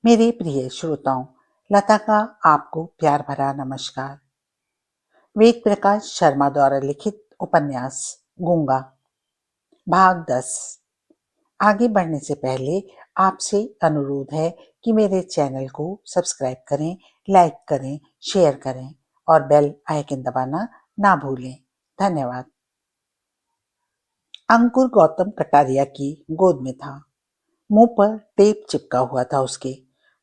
मेरे प्रिय श्रोताओं, लता का आपको प्यार भरा नमस्कार। वेद प्रकाश शर्मा द्वारा लिखित उपन्यास गूंगा, भाग 10। आगे बढ़ने से पहले आपसे अनुरोध है कि मेरे चैनल को सब्सक्राइब करें, लाइक करें, शेयर करें और बेल आइकन दबाना ना भूलें। धन्यवाद। अंकुर गौतम कटारिया की गोद में था। मुंह पर टेप चिपका हुआ था उसके।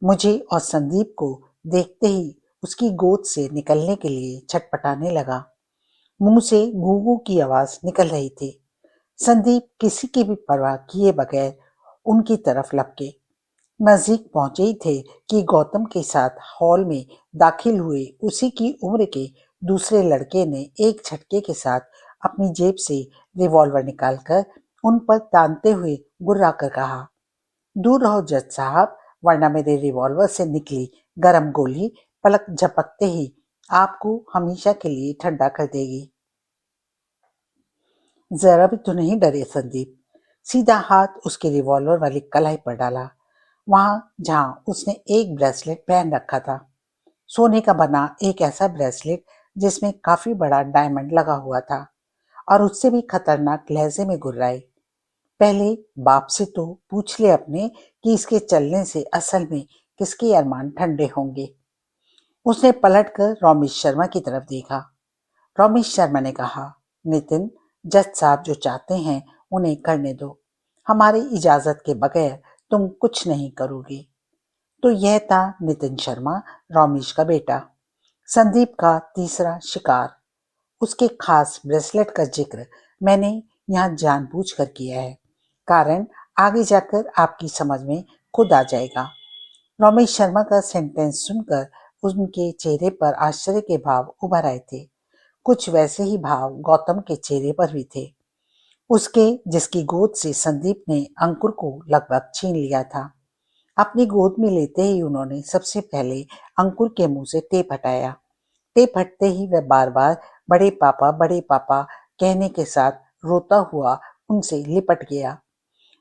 मुझे और संदीप को देखते ही उसकी गोद से निकलने के लिए छटपटाने लगा। मुंह से गूगू की आवाज निकल रही थी। संदीप किसी की भी परवाह किए बगैर उनकी तरफ लपके। नजदीक पहुंचे ही थे कि गौतम के साथ हॉल में दाखिल हुए उसी की उम्र के दूसरे लड़के ने एक झटके के साथ अपनी जेब से रिवॉल्वर निकालकर उन पर तानते हुए गुर्रा कर कहा, दूर रहो जज साहब, वरना मेरे रिवॉल्वर से निकली गरम गोली पलक झपकते ही आपको हमेशा के लिए ठंडा कर देगी। जरा भी तो नहीं डरे संदीप। सीधा हाथ उसके रिवॉल्वर वाली कलाई पर डाला, वहां जहां उसने एक ब्रेसलेट पहन रखा था। सोने का बना एक ऐसा ब्रेसलेट जिसमें काफी बड़ा डायमंड लगा हुआ था और उससे भी खतरनाक लहजे में गुर्राए। पहले बाप से तो पूछ ले अपने कि इसके चलने से असल में किसके अरमान ठंडे होंगे। उसने पलटकर रमेश शर्मा की तरफ देखा। रमेश शर्मा ने कहा, नितिन, जज साहब जो चाहते हैं उन्हें करने दो। हमारी इजाजत के बगैर तुम कुछ नहीं करोगे। तो यह था नितिन शर्मा, रमेश का बेटा, संदीप का तीसरा शिकार। उसके खास ब्रेसलेट का जिक्र मैंने यहाँ जानबूझकर किया है, कारण आगे जाकर आपकी समझ में खुद आ जाएगा। रमेश शर्मा का सेंटेंस सुनकर उनके चेहरे पर आश्चर्य के भाव उभर आए थे। कुछ वैसे ही भाव गौतम के चेहरे पर भी थे, उसके जिसकी गोद से संदीप ने अंकुर को लगभग छीन लिया था। अपनी गोद में लेते ही उन्होंने सबसे पहले अंकुर के मुंह से टेप हटाया। टेप हटते ही वह बार बार बड़े पापा कहने के साथ रोता हुआ उनसे लिपट गया।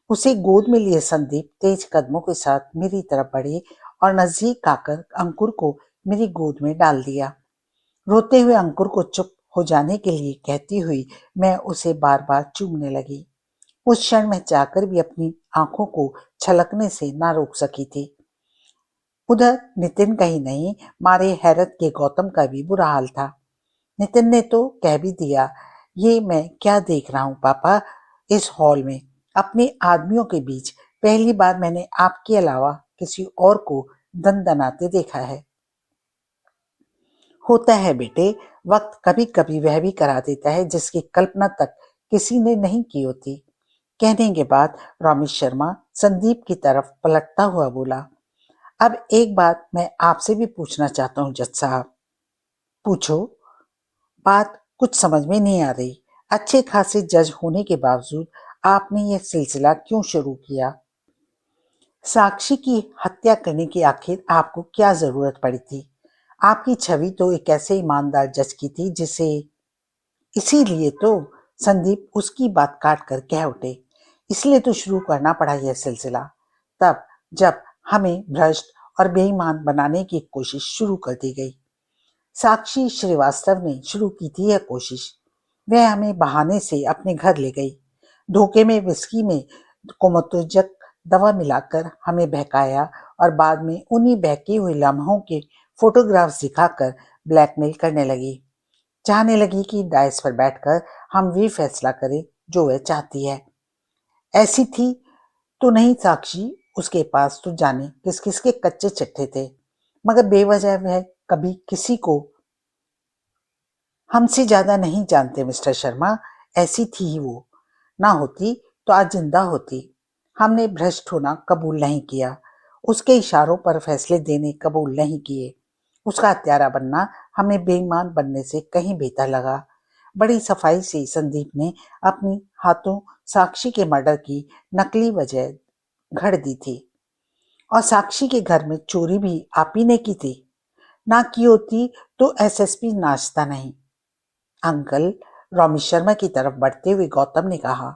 उसे गोद में लिए संदीप तेज कदमों के साथ मेरी तरफ बढ़े और नजदीक आकर अंकुर को मेरी गोद में डाल दिया। रोते हुए अंकुर को चुप हो जाने के लिए कहती हुई मैं उसे बार बार चूमने लगी। उस क्षण में चाहकर भी अपनी आंखों को छलकने से ना रोक सकी थी। उधर नितिन कहीं नहीं मारे हैरत के गौतम का भी बुरा हाल था। नितिन ने तो कह भी दिया, ये मैं क्या देख रहा हूँ पापा, इस हॉल में अपने आदमियों के बीच पहली बार मैंने आपके अलावा किसी और को दनदनाते देखा है। होता है बेटे, वक्त कभी कभी वह भी करा देता है जिसकी कल्पना तक किसी ने नहीं की होती। कहने के बाद रमेश शर्मा संदीप की तरफ पलटता हुआ बोला, अब एक बात मैं आपसे भी पूछना चाहता हूँ जज साहब। पूछो। बात कुछ समझ में नहीं आ रही। अच्छे खासे जज होने के बावजूद आपने यह सिलसिला क्यों शुरू किया? साक्षी की हत्या करने की आखिर आपको क्या जरूरत पड़ी थी? आपकी छवि तो एक ऐसे ईमानदार जज की थी जिसे। इसीलिए तो, संदीप उसकी बात काट कर कह उठे, इसलिए तो शुरू करना पड़ा यह सिलसिला, तब जब हमें भ्रष्ट और बेईमान बनाने की कोशिश शुरू कर दी गई। साक्षी श्रीवास्तव ने शुरू की थी यह कोशिश। वह हमें बहाने से अपने घर ले गई, धोखे में विस्की में कोमोत्तेजक दवा मिलाकर हमें बहकाया और बाद में उन्हीं बहके हुए लम्हों के फोटोग्राफ्स दिखाकर ब्लैकमेल करने लगी। चाहने लगी कि डायस पर बैठकर हम वे फैसला करें जो वह चाहती है। ऐसी थी तो नहीं साक्षी, उसके पास तो जाने किस किस के कच्चे चिट्ठे थे, मगर बेवजह वह कभी किसी को हमसे ज्यादा नहीं जानते मिस्टर शर्मा। ऐसी थी ही वो, ना होती तो आज जिंदा होती। हमने भ्रष्ट होना कबूल नहीं किया, उसके इशारों पर फैसले देने कबूल नहीं किए। उसका हत्यारा बनना हमें बेईमान बनने से कहीं बेहतर लगा। बड़ी सफाई से संदीप ने अपनी हाथों साक्षी के मर्डर की नकली वजह घड़ दी थी, और साक्षी के घर में चोरी भी आप ही ने की थी। ना की होती तो एसएसपी नाचता नहीं। अंकल, रमेश शर्मा की तरफ बढ़ते हुए गौतम ने कहा,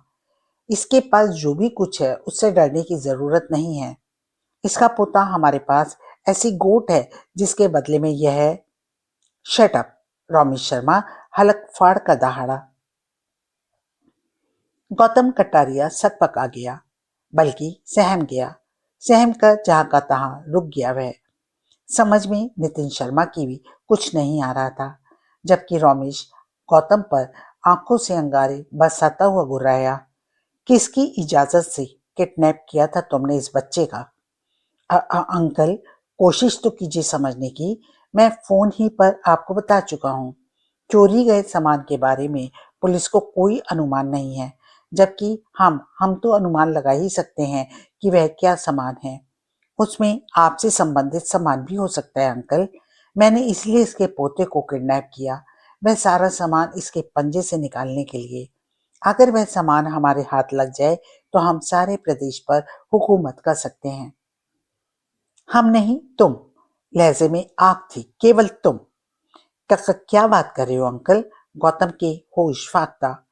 इसके पास जो भी कुछ है उससे डरने की जरूरत नहीं है। इसका पोता हमारे पास ऐसी गोट है जिसके बदले में यह है। शट अप, रमेश शर्मा हलक फाड़ कर दहाड़ा। गौतम कटारिया सकपका गया, बल्कि सहम गया। सहम कर जहां का तहां रुक गया वह। समझ में नितिन शर्मा की भी कुछ नहीं आ रहा था, जबकि रमेश गौतम पर आंखों से अंगारे बरसाता हुआ गुर्राया। किसकी इजाजत से किडनैप किया था तुमने इस बच्चे का? अंकल, कोशिश तो कीजिए समझने की। मैं फोन ही पर आपको बता चुका हूँ। चोरी गए सामान के बारे में पुलिस को कोई अनुमान नहीं है, जबकि हम तो अनुमान लगा ही सकते हैं कि वह क्या सामान है। उसमें आपसे संबंधित सामान भी हो सकता है अंकल। मैंने इसलिए इसके पोते को किडनैप किया, वह सारा सामान इसके पंजे से निकालने के लिए। अगर वह सामान हमारे हाथ लग जाए तो हम सारे प्रदेश पर हुकूमत कर सकते हैं। हम नहीं, तुम। लहजे में आग थी, केवल तुम। क्या बात कर रहे हो अंकल? गौतम के होश फाकता।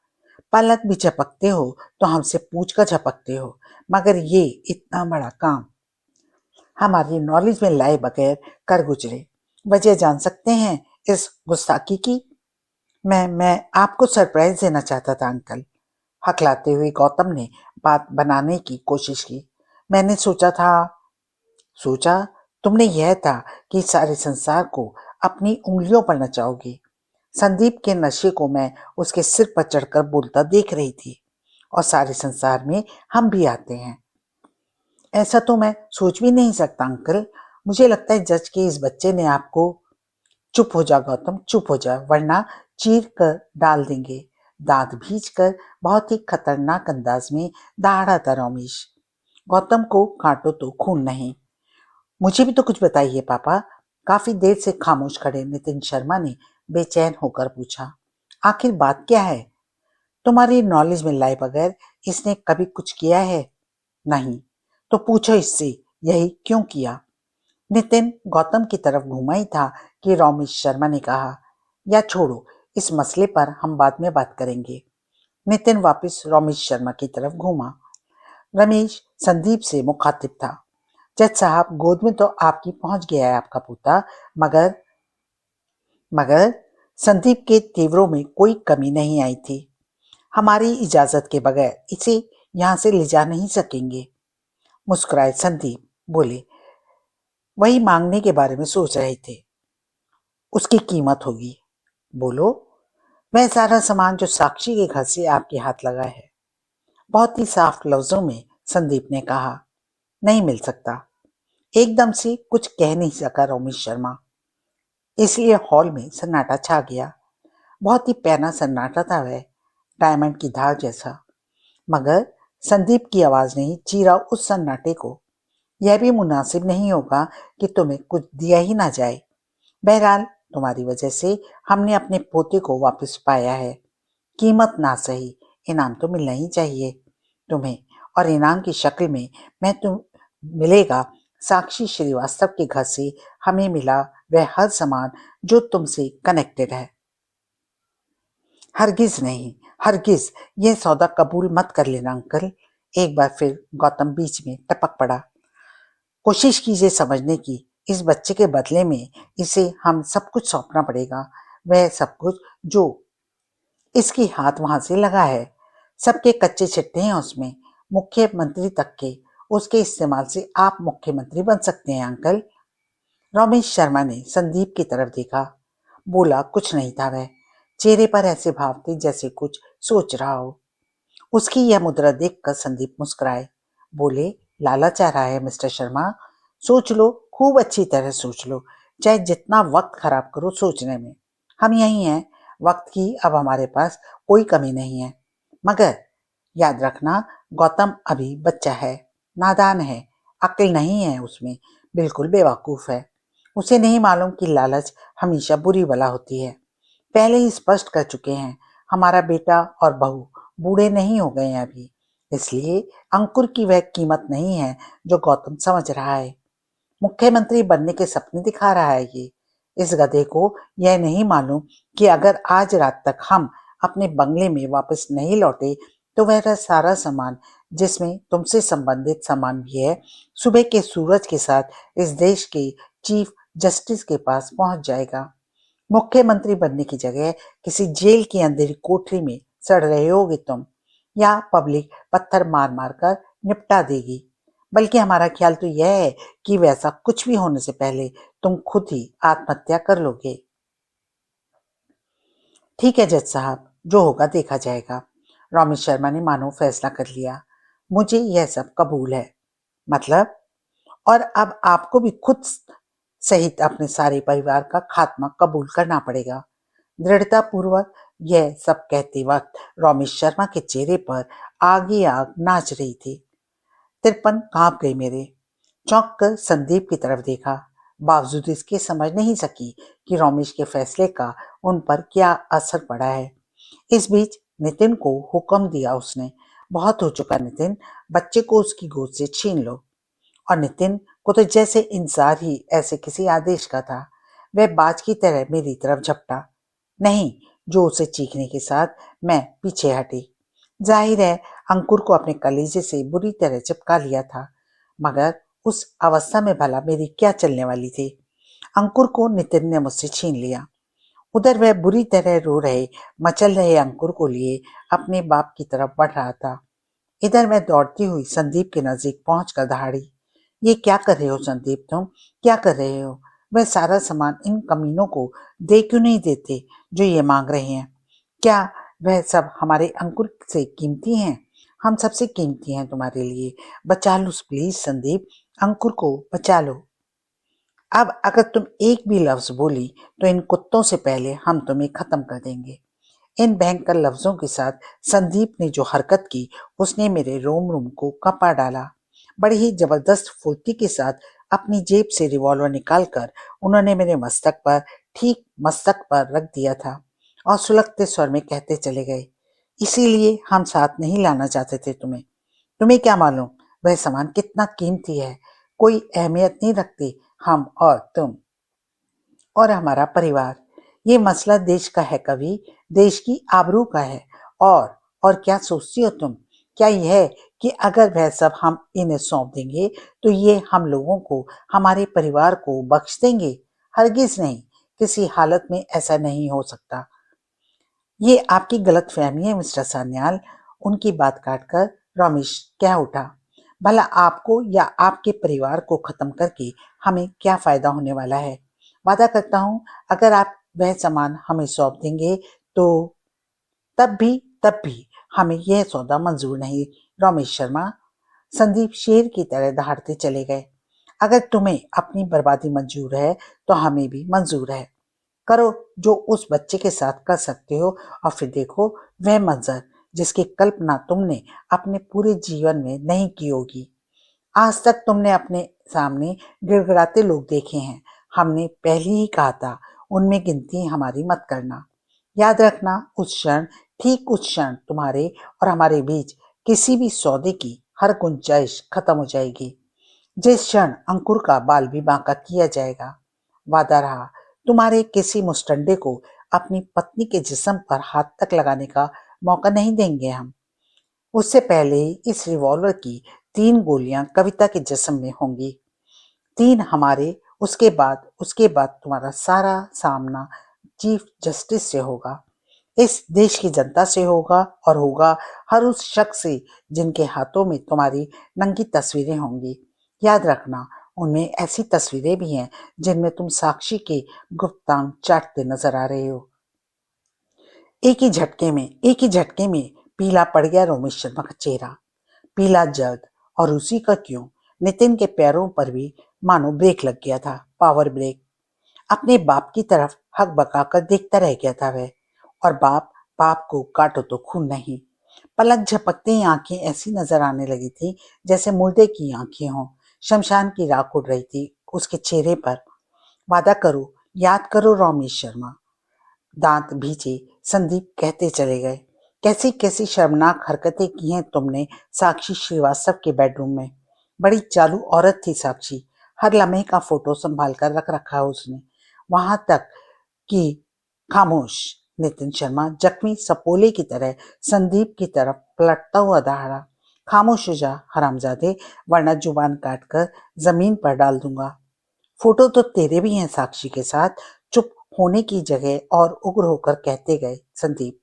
पलक भी झपकते हो तो हमसे पूछ कर झपकते हो, मगर ये इतना बड़ा काम हमारी नॉलेज में लाए बगैर कर गुजरे। वजह जान सकते हैं इस गुस्ताखी की? मैं आपको सरप्राइज देना चाहता था अंकल। हकलाते हुए गौतम ने बात बनाने की कोशिश की। मैंने सोचा तुमने यह था कि सारे संसार को अपनी उंगलियों पर नचाओगे। संदीप के नशे को मैं उसके सिर पर चढ़कर बोलता देख रही थी, और सारे संसार में हम भी आते हैं। ऐसा तो मैं सोच भी नहीं सकता अंकल। मुझे लगता है जज के इस बच्चे ने आपको। चुप हो जा गौतम, चुप हो जा, वरना चीर कर डाल देंगे। दांत भींच कर बहुत ही खतरनाक अंदाज में दहाड़ा था रमेश। गौतम को काटो तो खून नहीं। मुझे भी तो कुछ बताइए पापा। काफी देर से खामोश खड़े नितिन शर्मा ने बेचैन होकर पूछा, आखिर बात क्या है? तुम्हारी नॉलेज में लाए बगैर इसने कभी कुछ किया है? नहीं। तो पूछो इससे, यही क्यों किया? नितिन गौतम की तरफ घूमा ही था कि रमेश शर्मा ने कहा, या छोड़ो, इस मसले पर हम बाद में बात करेंगे। नितिन वापस रमेश शर्मा की तरफ घूमा। रमेश संदीप से मुखातिब था। जज साहब, गोद में तो आपकी पहुंच गया है आपका पोता, मगर मगर संदीप के तेवरों में कोई कमी नहीं आई थी। हमारी इजाजत के बगैर इसे यहां से ले जा नहीं सकेंगे। मुस्कुराए संदीप, बोले, वही मांगने के बारे में सोच रहे थे। उसकी कीमत होगी। बोलो। वह सारा सामान जो साक्षी के घर से आपके हाथ लगा है। बहुत ही साफ लफ्जों में संदीप ने कहा। नहीं मिल सकता। एकदम से कुछ कह नहीं सका रमेश शर्मा, इसलिए हॉल में सन्नाटा छा गया। बहुत ही पैना सन्नाटा था वह, डायमंड की धार जैसा। मगर संदीप की आवाज ने चीरा उस सन्नाटे को। यह भी मुनासिब नहीं होगा कि तुम्हें कुछ दिया ही ना जाए। बहरहाल तुम्हारी वजह से हमने अपने पोते को वापस पाया है। कीमत ना सही, इनाम तो मिलना ही चाहिए तुम्हें, और इनाम की शक्ल में मिलेगा साक्षी श्रीवास्तव के घर से हमें मिला वह हर सामान जो तुमसे कनेक्टेड है। हरगिज नहीं, हरगिज यह सौदा कबूल मत कर लेना अंकल। एक बार फिर गौतम बीच में टपक पड़ा। कोशिश कीजिए समझने की। इस बच्चे के बदले में इसे हम सब कुछ सौंपना पड़ेगा, वह सब कुछ जो इसके हाथ वहां से लगा है। सबके कच्चे छिट्टे हैं उसमें, मुख्यमंत्री तक के। उसके इस्तेमाल से आप मुख्यमंत्री बन सकते हैं अंकल। रमेश शर्मा ने संदीप की तरफ देखा। बोला कुछ नहीं था वह। चेहरे पर ऐसे भाव थे जैसे कुछ सोच रहा हो। उसकी यह मुद्रा देखकर संदीप मुस्कुराए। बोले, लालच आ रहा है मिस्टर शर्मा। सोच लो, खूब अच्छी तरह सोच लो, चाहे जितना वक्त खराब करो सोचने में। हम यही हैं, वक्त की अब हमारे पास कोई कमी नहीं है। मगर याद रखना, गौतम अभी बच्चा है, नादान है, अक्ल नहीं है उसमें, बिल्कुल बेवकूफ है। उसे नहीं मालूम कि लालच हमेशा बुरी बला होती है। पहले ही स्पष्ट कर चुके हैं, हमारा बेटा और बहू बूढ़े नहीं हो गए हैं अभी, इसलिए अंकुर की वह कीमत नहीं है जो गौतम समझ रहा है। मुख्यमंत्री बनने के सपने दिखा रहा है ये। इस गधे को यह नहीं मालूम कि अगर आज रात तक हम अपने बंगले में वापस नहीं लौटे तो वह सारा सामान जिसमें तुमसे संबंधित सामान भी है, सुबह के सूरज के साथ इस देश के चीफ जस्टिस के पास पहुंच जाएगा। मुख्यमंत्री बनने की जगह किसी जेल की अंधेरी कोठरी में सड़ रहे होगे तुम, या पब्लिक पत्थर मार मार कर निपटा देगी। बल्कि हमारा ख्याल तो यह है कि वैसा कुछ भी होने से पहले तुम खुद ही आत्महत्या कर लोगे। ठीक है जज साहब, जो होगा देखा जाएगा। रमेश शर्मा ने मानो फैसला कर लिया। मुझे यह सब कबूल है। मतलब? और अब आपको भी खुद सहित अपने सारे परिवार का खात्मा कबूल करना पड़ेगा। दृढ़ता पूर्वक यह सब कहते वक्त रमेश शर्मा के चेहरे पर आग ही आग नाच रही थी। तिरपन कांप गई मेरे। चौंक कर संदीप की तरफ देखा, बावजूद इसके समझ नहीं सकी कि रमेश के फैसले का उन पर क्या असर पड़ा है। इस बीच नितिन को हुक्म दिया उसने, बहुत हो चुका नितिन, बच्चे को उसकी गोद से छीन लो। और नितिन को तो जैसे इंतजार ही ऐसे किसी आदेश का था। वह बाज की तरह मेरी तरफ झपटा। नहीं, जो उसे चीखने के साथ मैं पीछे हटी। जाहिर है अंकुर को अपने कलेजे से बुरी तरह चिपका लिया था, मगर उस अवस्था में भला मेरी क्या चलने वाली थी। अंकुर को नितिन ने मुझसे छीन लिया। उधर वह बुरी तरह रो रहे मचल रहे अंकुर को लिए अपने बाप की तरफ बढ़ रहा था। इधर मैं दौड़ती हुई संदीप के नजदीक पहुंचकर दहाड़ी, ये क्या कर रहे हो संदीप, तुम क्या कर रहे हो? वह सारा सामान इन कमीनों को दे क्यों नहीं देते जो ये मांग रहे हैं? क्या वह सब हमारे अंकुर से कीमती हैं? हम सबसे कीमती हैं तुम्हारे लिए। बचा लो प्लीज संदीप, अंकुर को बचा लो। अब अगर तुम एक भी लफ्ज बोली तो इन कुत्तों से पहले हम तुम्हें खत्म कर देंगे। इन भयंकर लफ्जों के साथ संदीप ने जो हरकत की, उसने मेरे रोम रोम को कपा डाला। बड़ी ही जबरदस्त फुर्ती के साथ अपनी जेब से रिवॉल्वर निकालकर उन्होंने मेरे मस्तक पर, ठीक मस्तक पर रख दिया था और सुलगते स्वर में कहते चले गए, इसीलिए हम साथ नहीं लाना चाहते थे तुम्हें। तुम्हें क्या मालूम वह सामान कितना कीमती है। कोई अहमियत नहीं रखती हम और तुम और हमारा परिवार। ये मसला देश का है कवि, देश की आबरू का है। और क्या सोचती हो तुम? क्या यह है कि अगर वह सब हम इन्हें सौंप देंगे तो ये हम लोगों को, हमारे परिवार को बख्श देंगे? हरगिज नहीं, किसी हालत में ऐसा नहीं हो सकता। ये आपकी गलतफहमी है मिस्टर सान्याल। उनकी बात काटकर रमेश कह उठा, भला आपको या आपके परिवार को खत्म करके हमें क्या फायदा होने वाला है? वादा करता हूं अगर आप वह सामान हमें सौंप देंगे तो तब भी हमें यह सौदा मंजूर नहीं। रमेश शर्मा, संदीप शेर की तरह दहाड़ते चले गए। अगर तुम्हें अपनी बर्बादी मंजूर है तो हमें भी मंजूर है। करो जो उस बच्चे के साथ कर सकते हो और फिर देखो वह मंजर जिसकी कल्पना तुमने अपने पूरे जीवन में नहीं की होगी। आज तक तुमने अपने सामने गिड़गिड़ाते लोग देखे हैं। हमने पहले ही कहा था उनमें गिनती हमारी मत करना। याद रखना उस क्षण, ठीक उस क्षण तुम्हारे और हमारे बीच किसी भी सौदे की हर गुंजाइश खत्म हो जाएगी। जिस क्षण अंकुर का बाल भी बांका किया जाएगा। वादा रहा, तुम्हारे किसी मुस्टंडे को अपनी पत्नी के जिस्म पर हाथ तक लगाने का मौका नहीं देंगे हम। उससे पहले ही इस रिवॉल्वर की 3 गोलियां कविता के जिस्म में होंगी। 3 हमारे, उसके बाद तुम्हारा सारा सामना चीफ जस्टिस से होगा, इस देश की जनता से होगा और होगा हर उस शख्स से जिनके हाथों में तुम्हारी नंगी तस्वीरें होंगी। याद रखना उनमें ऐसी तस्वीरें भी हैं जिनमें तुम साक्षी के गुप्तांग चाटते नजर आ रहे हो। एक ही झटके में पीला पड़ गया रोमेश शर्मा का चेहरा। पीला जल्द, और उसी का क्यों, नितिन के पैरों पर भी मानो ब्रेक लग गया था, पावर ब्रेक। अपने बाप की तरफ हक बकाकर देखता रह गया था वह। और बाप को काटो तो खून नहीं। पलक झपकते ही आंखें ऐसी नजर आने लगी थी जैसे मुर्दे की आंखें हों। शमशान की राख उड़ रही थी उसके चेहरे पर। वादा करो, याद करो रमेश शर्मा। दांत भींचे संदीप कहते चले गए, कैसी कैसी शर्मनाक हरकतें की हैं तुमने साक्षी श्रीवास्तव के बेडरूम में। बड़ी चालू औरत थी साक्षी, हर लम्हे का फोटो संभाल कर रख रखा है उसने। वहां तक कि खामोश। नितिन शर्मा जख्मी सपोले की तरह संदीप की तरफ पलटता हुआ दहाड़ा। खामोश हो जा हरामजादे, वरना जुबान काट कर जमीन पर डाल दूंगा। फोटो तो तेरे भी हैं साक्षी के साथ, चुप होने की जगह और उग्र होकर कहते गए संदीप।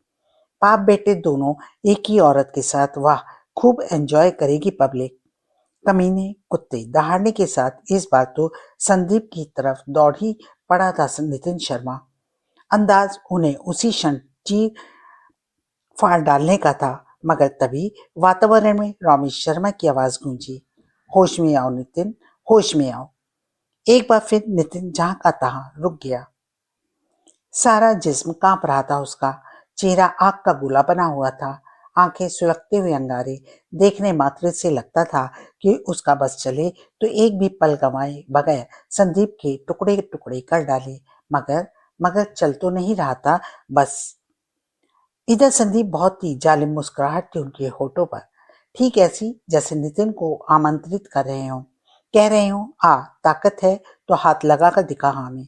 बाप बेटे दोनों एक ही औरत के साथ, वाह खूब एंजॉय करेगी पब्लिक। कमीने कुत्ते दहाड़ने के साथ इस बार तो संदीप की तरफ दौड़ ही पड़ा था नितिन शर्मा। अंदाज उन्हें उसी क्षण चीर फाड़ डालने का था, मगर तभी वातावरण में रमेश शर्मा की आवाज गूंजी, होश में आओ नितिन, होश में आओ। एक बार फिर नितिन जहां का तहां रुक गया। सारा जिस्म कांप रहा था उसका, चेहरा आग का गोला बना हुआ था, आंखें सुलगते हुए अंगारे। देखने मात्र से लगता था कि उसका बस चले तो एक भी पल गंवाए बगैर संदीप के टुकड़े टुकड़े कर डाले, मगर मगर चल तो नहीं रहा था बस। इधर संदीप बहुत ही जालिम मुस्कुराहट थी उनके होठों पर, ठीक ऐसी जैसे नितिन को आमंत्रित कर रहे हो, कह रहे हो आ ताकत है तो हाथ लगा कर दिखा हमें।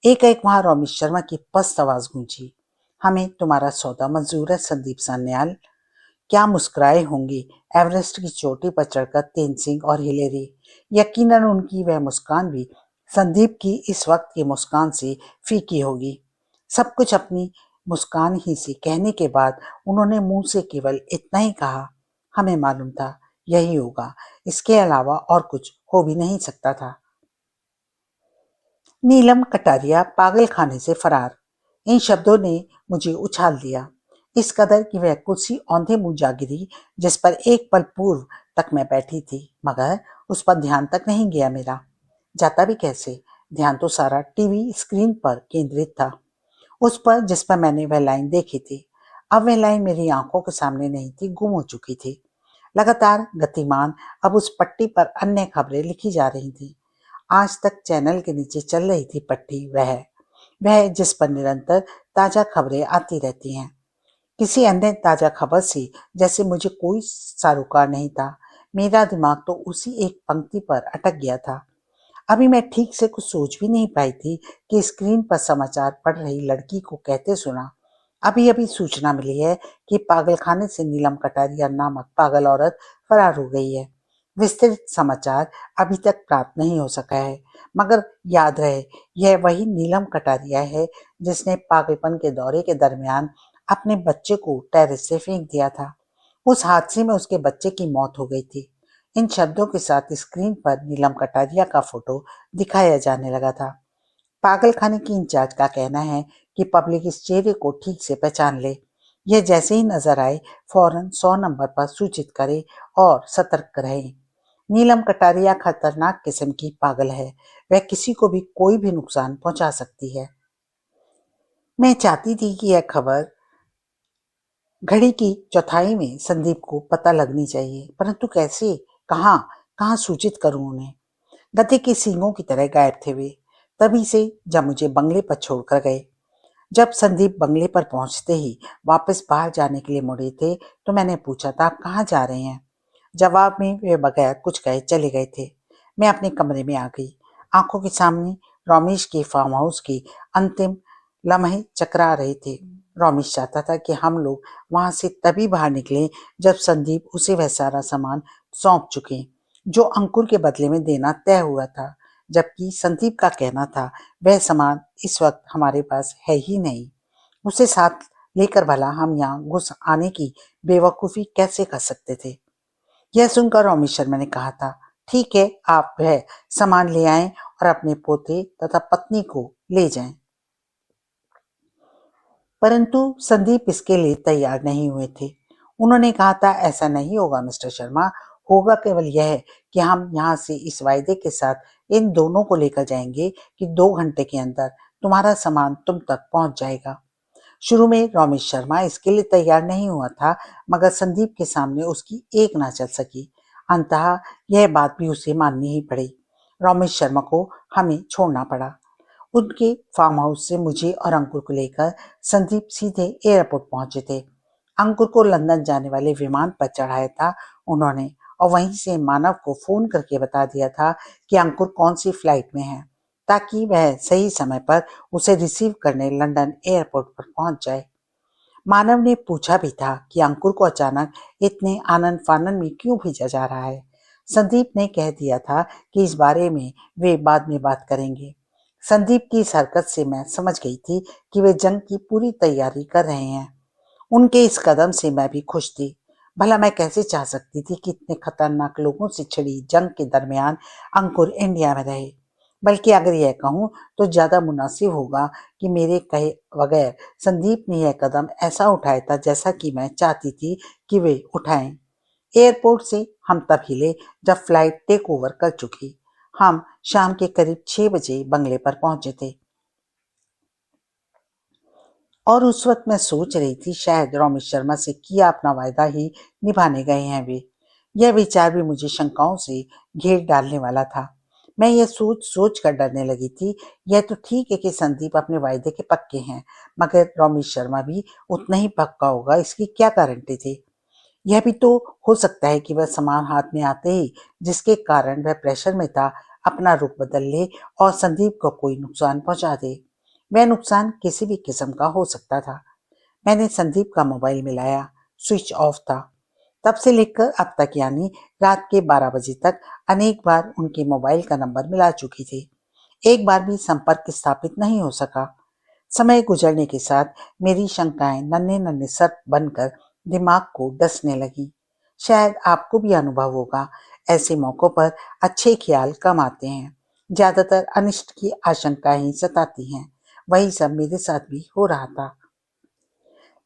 एक एक वहां रमेश शर्मा की पस्त आवाज गूंजी, हमें तुम्हारा सौदा मंजूर है संदीप सान्याल। क्या मुस्कुराए होंगे एवरेस्ट की चोटी पर चढ़कर तेनसिंह और हिलेरी। यकीनन उनकी वह मुस्कान भी संदीप की इस वक्त की मुस्कान से फीकी होगी। सब कुछ अपनी मुस्कान ही से कहने के बाद उन्होंने मुंह से केवल इतना ही कहा, हमें मालूम था यही होगा, इसके अलावा और कुछ हो भी नहीं सकता था। नीलम कटारिया पागल खाने से फरार, इन शब्दों ने मुझे उछाल दिया, इस कदर कि वह कुर्सी औंधे मुंह जा गिरी जिस पर एक पल पूर्व तक मैं बैठी थी, मगर उस पर ध्यान तक नहीं गया मेरा। जाता भी कैसे, ध्यान तो सारा टीवी स्क्रीन पर केंद्रित था, उस पर जिस पर मैंने वह लाइन देखी थी। अब वह लाइन मेरी आंखों के सामने नहीं थी, गुम हो चुकी थी। लगातार गतिमान अब उस पट्टी पर अन्य खबरें लिखी जा रही थी। आज तक चैनल के नीचे चल रही थी पट्टी, वह जिस पर निरंतर ताजा खबरें आती रहती हैं। किसी अन्य ताजा खबर से जैसे मुझे कोई सरोकार नहीं था। मेरा दिमाग तो उसी एक पंक्ति पर अटक गया था। अभी मैं ठीक से कुछ सोच भी नहीं पाई थी कि स्क्रीन पर समाचार पढ़ रही लड़की को कहते सुना, अभी अभी सूचना मिली है कि पागलखाने से नीलम कटारिया नामक पागल औरत फरार हो गई है। विस्तृत समाचार अभी तक प्राप्त नहीं हो सका है, मगर याद रहे यह वही नीलम कटारिया है जिसने पागलपन के दौरे के दरमियान अपने बच्चे को टेरेस से फेंक दिया था। उस हादसे में उसके बच्चे की मौत हो गई थी। इन शब्दों के साथ स्क्रीन पर नीलम कटारिया का फोटो दिखाया जाने लगा था। पागलखाने की इंचार्ज का कहना है कि पब्लिक इस चेहरे को ठीक से पहचान ले। यह जैसे ही नजर आए फौरन 100 नंबर पर सूचित करे और सतर्क रहे। नीलम कटारिया खतरनाक किस्म की पागल है, वह किसी को भी कोई भी नुकसान पहुंचा सकती है। मैं चाहती थी कि यह खबर घड़ी की चौथाई में संदीप को पता लगनी चाहिए, परंतु कैसे, कहाँ कहाँ सूचित करूं उन्हें। गधे के सींगों की तरह गायब थे वे, तभी से जब मुझे बंगले पर छोड़कर गए। जब संदीप बंगले पर पहुंचते ही वापस बाहर जाने के लिए मुड़े थे तो मैंने पूछा था, आप कहाँ जा रहे हैं? जवाब में वे बगैर कुछ कहे चले गए थे। मैं अपने कमरे में आ गई। आंखों के सामने रमेश के फार्म हाउस की अंतिम लम्हे चकरा रहे थे। रमेश चाहता था कि हम लोग वहां से तभी बाहर निकले जब संदीप उसे वह सारा सामान सौंप चुके जो अंकुर के बदले में देना तय हुआ था, जबकि संदीप का कहना था वह सामान इस वक्त हमारे पास है ही नहीं। उसे साथ लेकर भला हम यहाँ घुस आने की बेवकूफी कैसे कर सकते थे? यह सुनकर रमेश शर्मा ने कहा था, ठीक है, आप वह सामान ले आएं और अपने पोते तथा पत्नी को ले जाएं। परंतु संदीप इसके लिए तैयार नहीं हुए थे। उन्होंने कहा था, ऐसा नहीं होगा मिस्टर शर्मा, होगा केवल यह कि हम यहाँ से इस वायदे के साथ इन दोनों को लेकर जाएंगे कि 2 घंटे के अंदर तुम्हारा सामान तुम तक पहुंच जाएगा। शुरू में रमेश शर्मा इसके लिए तैयार नहीं हुआ था, मगर संदीप के सामने उसकी एक ना चल सकी। अंततः यह बात भी उसे माननी ही पड़ी। रमेश शर्मा को हमें छोड़ना पड़ा। उनके फार्म हाउस से मुझे और अंकुर को लेकर संदीप सीधे एयरपोर्ट पहुंचे थे। अंकुर को लंदन जाने वाले विमान पर चढ़ाया था उन्होंने, और वहीं से मानव को फोन करके बता दिया था कि अंकुर कौन सी फ्लाइट में है, ताकि वह सही समय पर उसे रिसीव करने लंदन एयरपोर्ट पर पहुंच जाए। मानव ने पूछा भी था कि अंकुर को अचानक इतने आनन फानन में क्यों भेजा जा रहा है। संदीप ने कह दिया था कि इस बारे में वे बाद में बात करेंगे। संदीप की इस हरकत से मैं समझ गई थी कि वे जंग की पूरी तैयारी कर रहे हैं। उनके इस कदम से मैं भी खुश थी। भला मैं कैसे चाह सकती थी कि इतने खतरनाक लोगों से छिड़ी जंग के दरमियान अंकुर इंडिया में रहे। बल्कि अगर यह कहूं तो ज्यादा मुनासिब होगा कि मेरे कहे बगैर संदीप ने यह कदम ऐसा उठाया था जैसा कि मैं चाहती थी कि वे उठाएं। एयरपोर्ट से हम तब हिले जब फ्लाइट टेक ओवर कर चुकी। हम शाम के करीब 6 बजे बंगले पर पहुंचे थे और उस वक्त मैं सोच रही थी शायद रमेश शर्मा से किया अपना वायदा ही निभाने गए हैं वे। यह विचार भी मुझे शंकाओं से घेर डालने वाला था। मैं यह सोच सोच कर डरने लगी थी। यह तो ठीक है कि संदीप अपने वायदे के पक्के हैं, मगर रमेश शर्मा भी उतना ही पक्का होगा, इसकी क्या गारंटी थी। यह भी तो हो सकता है कि वह सामान हाथ में आते ही जिसके कारण वह प्रेशर में था अपना रुख बदल ले और संदीप को कोई नुकसान पहुंचा दे। वह नुकसान किसी भी किस्म का हो सकता था। मैंने संदीप का मोबाइल मिलाया, स्विच ऑफ था। तब से लेकर अब तक यानी रात के 12 बजे तक अनेक बार उनके मोबाइल का नंबर मिला चुकी थी। एक बार भी संपर्क स्थापित नहीं हो सका। समय गुजरने के साथ मेरी शंकाएं नन्हे नन्हे सर्प बनकर दिमाग को डसने लगी। शायद आपको भी अनुभव होगा, ऐसे मौकों पर अच्छे ख्याल कम आते हैं, ज्यादातर अनिष्ट की आशंका ही सताती हैं। वही सब मेरे साथ भी हो रहा था।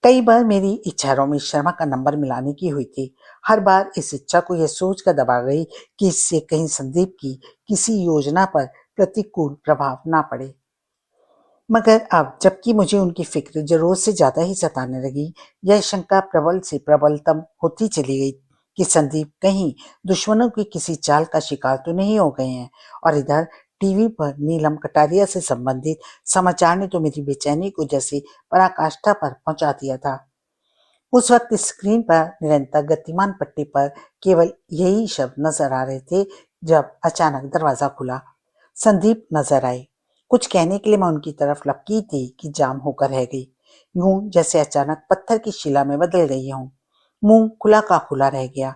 कई बार मेरी इच्छा रमेश शर्मा का नंबर मिलाने की हुई थी। हर बार इस इच्छा को यह सोचकर दबा गई कि इससे कहीं संदीप की किसी योजना पर प्रतिकूल प्रभाव ना पड़े। मगर अब जबकि मुझे उनकी फिक्र जरूरत से ज्यादा ही सताने लगी, यह शंका प्रबल से प्रबलतम होती चली गई कि संदीप कहीं दुश्मनों की किसी चाल का शिकार तो नहीं हो गए हैं। और इधर टीवी पर नीलम कटारिया से संबंधित समाचार ने तो मेरी बेचैनी को जैसे पराकाष्ठा पर पहुंचा दिया था। उस वक्त स्क्रीन पर निरंतर गतिमान पट्टी पर केवल यही शब्द नजर आ रहे थे जब अचानक दरवाजा खुला। संदीप नजर आए। कुछ कहने के लिए मैं उनकी तरफ लपकी थी कि जाम होकर रह गई, यूं जैसे अचानक पत्थर की शिला में बदल गई हूं। मुंह खुला का खुला रह गया।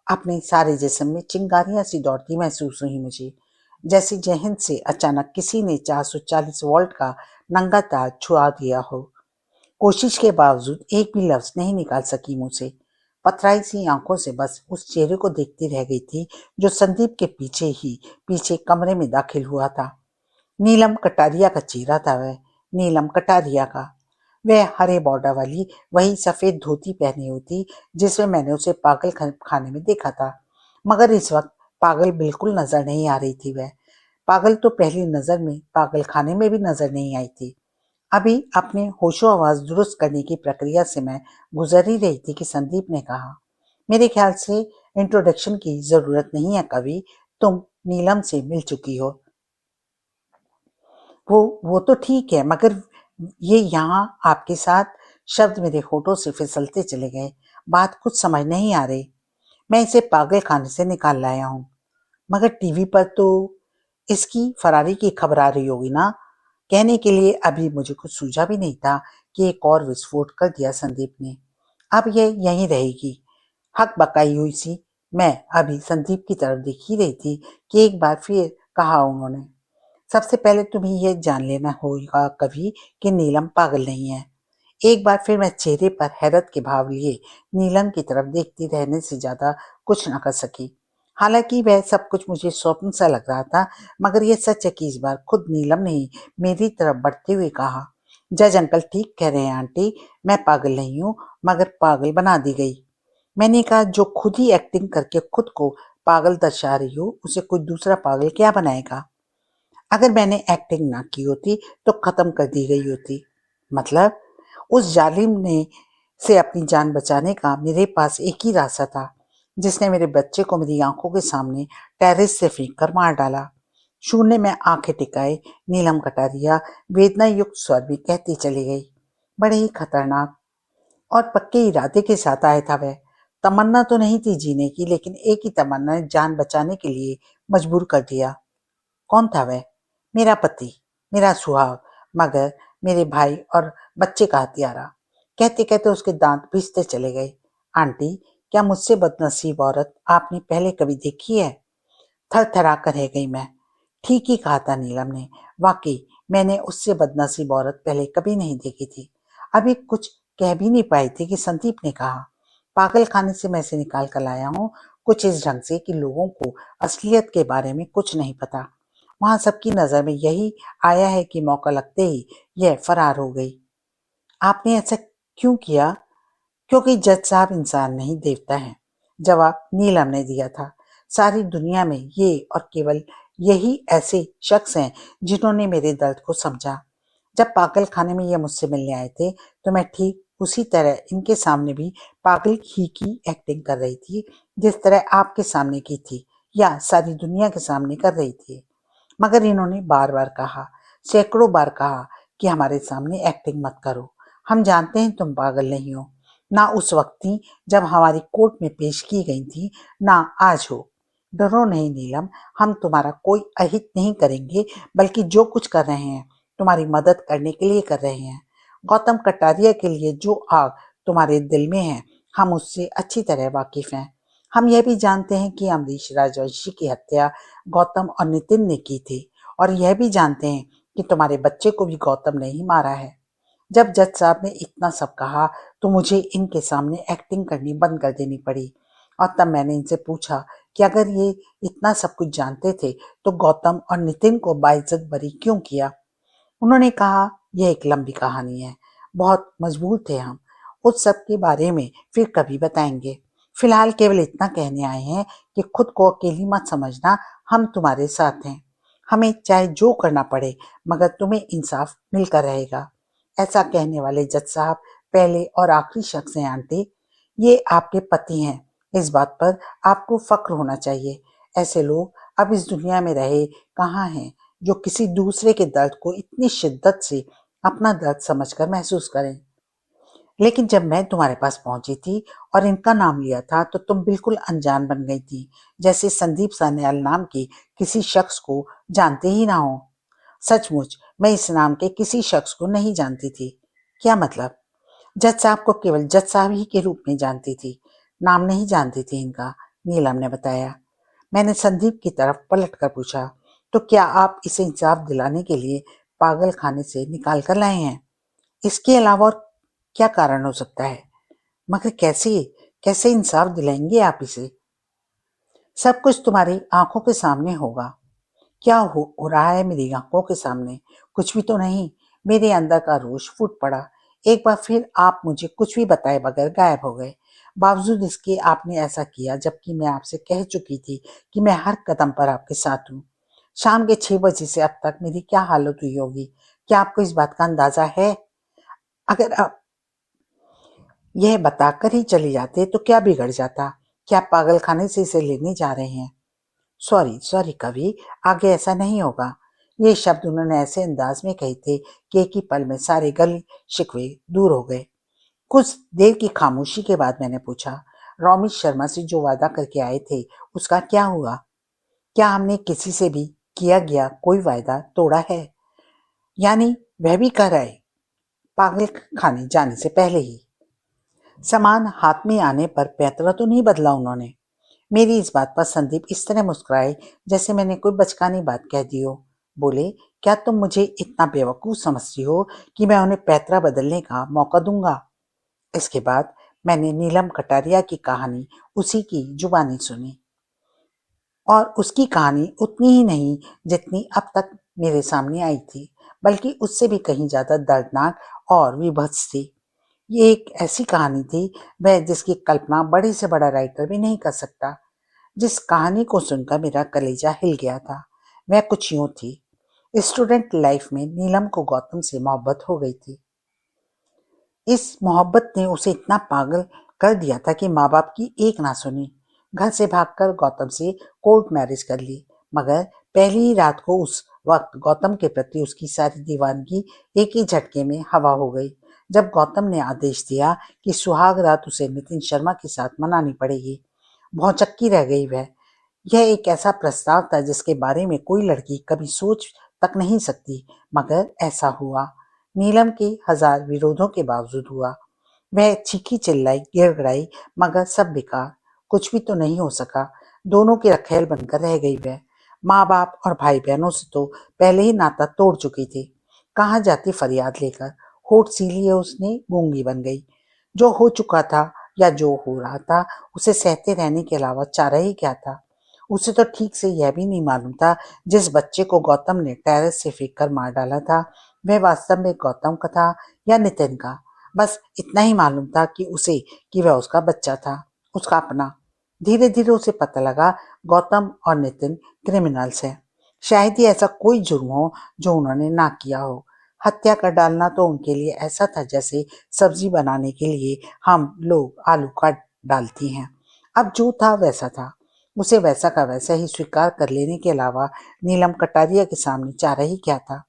अपने सारे जिस्म में चिंगारियां सी दौड़ती महसूस हुई मुझे, जैसे जहन से अचानक किसी ने 440 वोल्ट का नंगा तार छुआ दिया हो। कोशिश के बावजूद एक भी लफ्ज नहीं निकाल सकी मुंह से। पथराई सी आंखों से बस उस चेहरे को देखती रह गई थी जो संदीप के पीछे कमरे में दाखिल हुआ था। नीलम कटारिया का चेहरा था वह, नीलम कटारिया का। वह हरे बॉर्डर वाली वही सफेद धोती पहनी हुई थी जिसमें मैंने उसे पागल खाने में देखा था। मगर इस वक्त पागल बिल्कुल नजर नहीं आ रही थी वह। पागल तो पहली नजर में पागल खाने में भी नजर नहीं आई थी। अभी अपने होशो आवाज दुरुस्त करने की प्रक्रिया से मैं गुजर ही रही थी कि संदीप ने कहा, मेरे ख्याल से इंट्रोडक्शन की जरूरत नहीं है कवि, तुम नीलम से मिल चुकी हो। वो तो ठीक है, मगर ये यहाँ आपके साथ। शब्द मेरे होठों से फिसलते चले गए। बात कुछ समझ नहीं आ रही। मैं इसे पागल खाने से निकाल लाया हूँ, मगर टीवी पर तो इसकी फरारी की खबर आ रही होगी ना। कहने के लिए अभी मुझे कुछ सूझा भी नहीं था कि एक और विस्फोट कर दिया संदीप ने। अब यह यहीं रहेगी। हक बकाई हुई सी मैं अभी संदीप की तरफ देख ही रही थी कि एक बार फिर कहा उन्होंने, सबसे पहले तुम्हें यह जान लेना होगा कभी कि नीलम पागल नहीं है। एक बार फिर मैं चेहरे पर हैरत के भाव लिए नीलम की तरफ देखती रहने से ज्यादा कुछ न कर सकी। हालांकि वह सब कुछ मुझे स्वप्न सा लग रहा था, मगर यह सच है कि इस बार खुद नीलम ने ही मेरी तरफ बढ़ते हुए कहा, जज अंकल ठीक कह रहे हैं आंटी, मैं पागल नहीं हूँ, मगर पागल बना दी गई। मैंने कहा, जो खुद ही एक्टिंग करके खुद को पागल दर्शा रही हो उसे कोई दूसरा पागल क्या बनाएगा। अगर मैंने एक्टिंग ना की होती तो खत्म कर दी गई होती। मतलब उस जालिम ने से अपनी जान बचाने का मेरे पास एक ही रास्ता था, जिसने मेरे बच्चे को मेरी आंखों के सामने टेरेस से फेंक कर मार डाला। शून्य में आंखें टिकाए नीलम कटारिया वेदना युक्त स्वर भी कहती चली गई। बड़े ही खतरनाक और पक्के इरादे के साथ आया था वह। तमन्ना तो नहीं थी जीने की, लेकिन एक ही तमन्ना ने जान बचाने के लिए मजबूर कर दिया। कौन था वह? मेरा पति, मेरा सुहाग, मगर मेरे भाई और बच्चे का हत्यारा। कहते कहते उसके दांत पिसते चले गए। आंटी, क्या मुझसे बदनसीब औरत आपने पहले कभी देखी है? थर थरा कर रह गई मैं। ठीक ही कहा था नीलम ने। वाकई मैंने उससे बदनसीब औरत पहले कभी नहीं देखी थी। अभी कुछ कह भी नहीं पाई थी कि संदीप ने कहा, पागल खाने से मैं इसे निकाल कर लाया हूँ कुछ इस ढंग से कि लोगों को असलियत के बारे में कुछ नहीं पता। वहां सबकी नजर में यही आया है कि मौका लगते ही यह फरार हो गई। आपने ऐसा क्यों किया? क्योंकि जज साहब इंसान नहीं देवता है, जवाब नीलम ने दिया था। सारी दुनिया में ये और केवल यही ऐसे शख्स हैं जिन्होंने मेरे दर्द को समझा। जब पागल खाने में ये मुझसे मिलने आए थे तो मैं ठीक उसी तरह इनके सामने भी पागल ही की एक्टिंग कर रही थी जिस तरह आपके सामने की थी या सारी दुनिया के सामने कर रही थी। मगर इन्होंने बार बार कहा, सैकड़ों बार कहा कि हमारे सामने एक्टिंग मत करो। हम जानते हैं तुम पागल नहीं हो। ना उस वक्त थी जब हमारी कोर्ट में पेश की गई थी, ना आज हो। डरो नहीं नीलम, हम तुम्हारा कोई अहित नहीं करेंगे, बल्कि जो कुछ कर रहे हैं तुम्हारी मदद करने के लिए कर रहे हैं। गौतम कटारिया के लिए जो आग तुम्हारे दिल में है, हम उससे अच्छी तरह वाकिफ हैं। हम यह भी जानते हैं कि अमरीश राजवंशी की हत्या गौतम और नितिन ने की थी, और यह भी जानते हैं कि तुम्हारे बच्चे को भी गौतम ने ही मारा है। जब जज साहब ने इतना सब कहा तो मुझे इनके सामने एक्टिंग करनी बंद कर देनी पड़ी, और तब मैंने इनसे पूछा कि अगर ये इतना सब कुछ जानते थे तो गौतम और नितिन को बाइज्जत बरी क्यों किया। उन्होंने कहा, यह एक लंबी कहानी है, बहुत मजबूर थे हम, उस सब के बारे में फिर कभी बताएंगे। फिलहाल केवल इतना कहने आए हैं कि खुद को अकेली मत समझना, हम तुम्हारे साथ हैं। हमें चाहे जो करना पड़े, मगर तुम्हें इंसाफ मिलकर रहेगा। ऐसा कहने वाले जज साहब पहले और आखिरी शख्स हैं आंटी। ये आपके पति हैं, इस बात पर आपको फक्र होना चाहिए। ऐसे लोग अब इस दुनिया में रहे कहाँ हैं जो किसी दूसरे के दर्द को इतनी शिद्दत से अपना दर्द समझकर महसूस करें। लेकिन जब मैं तुम्हारे पास पहुंची थी और इनका नाम लिया था तो तुम बिल्कुल अनजान बन गई थी, जैसे संदीप सान्याल नाम के किसी शख्स को जानते ही ना हो। सचमुच मैं इस नाम के किसी शख्स को नहीं जानती थी। क्या मतलब? जज साहब को केवल जज साहब ही के रूप में जानती थी, नाम नहीं जानती थी इनका, नीलम ने बताया। मैंने संदीप की तरफ पलट कर पूछा, तो क्या आप इसे इंसाफ दिलाने के लिए पागल खाने से निकाल कर लाए हैं? इसके अलावा और क्या कारण हो सकता है? मगर कैसे कैसे इंसाफ दिलाएंगे आप इसे? सब कुछ तुम्हारी आंखों के सामने होगा। क्या हो रहा है मेरी आंखों के सामने? कुछ भी तो नहीं। मेरे अंदर का रोष फूट पड़ा। एक बार फिर आप मुझे कुछ भी बताए बगैर गायब हो गए। बावजूद इसके आपने ऐसा किया जबकि मैं आपसे कह चुकी थी कि मैं हर कदम पर आपके साथ हूँ। शाम के 6 बजे से अब तक मेरी क्या हालत हुई होगी, क्या आपको इस बात का अंदाजा है? अगर आप यह बताकर ही चले जाते तो क्या बिगड़ जाता? क्या आप पागल खाने से इसे लेने जा रहे हैं? सॉरी सॉरी कवि, आगे ऐसा नहीं होगा। ये शब्द उन्होंने ऐसे अंदाज में कहे थे कि एक ही पल में सारे गल शिकवे दूर हो गए। कुछ देर की खामोशी के बाद मैंने पूछा, रोमित शर्मा से जो वादा करके आए थे उसका क्या हुआ? क्या हमने किसी से भी किया गया कोई वायदा तोड़ा है? यानी वह भी कह रहा है पागल खाने जाने से पहले ही। सामान हाथ में आने पर पैतरा तो नहीं बदला उन्होंने। मेरी इस बात पर संदीप इस तरह मुस्कुराए जैसे मैंने कोई बचकानी बात कह दी हो। बोले, क्या तुम मुझे इतना बेवकूफ समझती हो कि मैं उन्हें पैतरा बदलने का मौका दूंगा? इसके बाद मैंने नीलम कटारिया की कहानी उसी की जुबानी सुनी, और उसकी कहानी उतनी ही नहीं जितनी अब तक मेरे सामने आई थी, बल्कि उससे भी कहीं ज्यादा दर्दनाक और विभत्स थी। ये एक ऐसी कहानी थी वह जिसकी कल्पना बड़े से बड़ा राइटर भी नहीं कर सकता। जिस कहानी को सुनकर मेरा कलेजा हिल गया था वह कुछ यूं थी। स्टूडेंट लाइफ में नीलम को गौतम से मोहब्बत हो गई थी। इस मोहब्बत ने उसे इतना पागल कर दिया था कि माँ बाप की एक ना सुनी। घर से भागकर गौतम से कोर्ट मैरिज कर ली। मगर पहली ही रात को उस वक्त गौतम के प्रति उसकी सारी दीवानगी एक ही झटके में हवा हो गई, जब गौतम ने आदेश दिया कि सुहाग रात उसे नितिन शर्मा के साथ मनानी पड़ेगी। भौचक्की रह गई वह। यह एक ऐसा प्रस्ताव था जिसके बारे में कोई लड़की कभी सोच तक नहीं सकती, मगर ऐसा हुआ। नीलम के हजार विरोधों के बावजूद हुआ। वह चीखी चिल्लाई, गिड़गिड़ाई, मगर सब बेकार। कुछ भी तो नहीं हो सका। दोनों की रखेल बनकर रह गई वह। माँ बाप और भाई बहनों से तो पहले ही नाता तोड़ चुकी थी। कहाँ जाती फरियाद लेकर। होठ सी लिए उसने गूंगी बन गई। जो हो चुका था या जो हो रहा था, उसे सहते रहने के अलावा चारा ही क्या था। उसे तो ठीक से यह भी नहीं मालूम था जिस बच्चे को गौतम ने टेरेस से फेंक कर मार डाला था वह वास्तव में गौतम का था या नितिन का। बस इतना ही मालूम था कि वह उसका बच्चा था, उसका अपना। धीरे धीरे उसे पता लगा गौतम और नितिन क्रिमिनल्स हैं। शायद ही ऐसा कोई जुर्म हो जो उन्होंने ना किया हो। हत्या कर डालना तो उनके लिए ऐसा था जैसे सब्जी बनाने के लिए हम लोग आलू काट डालती हैं। अब जो था वैसा था। उसे वैसा का वैसा ही स्वीकार कर लेने के अलावा नीलम कटारिया के सामने चारा ही क्या था।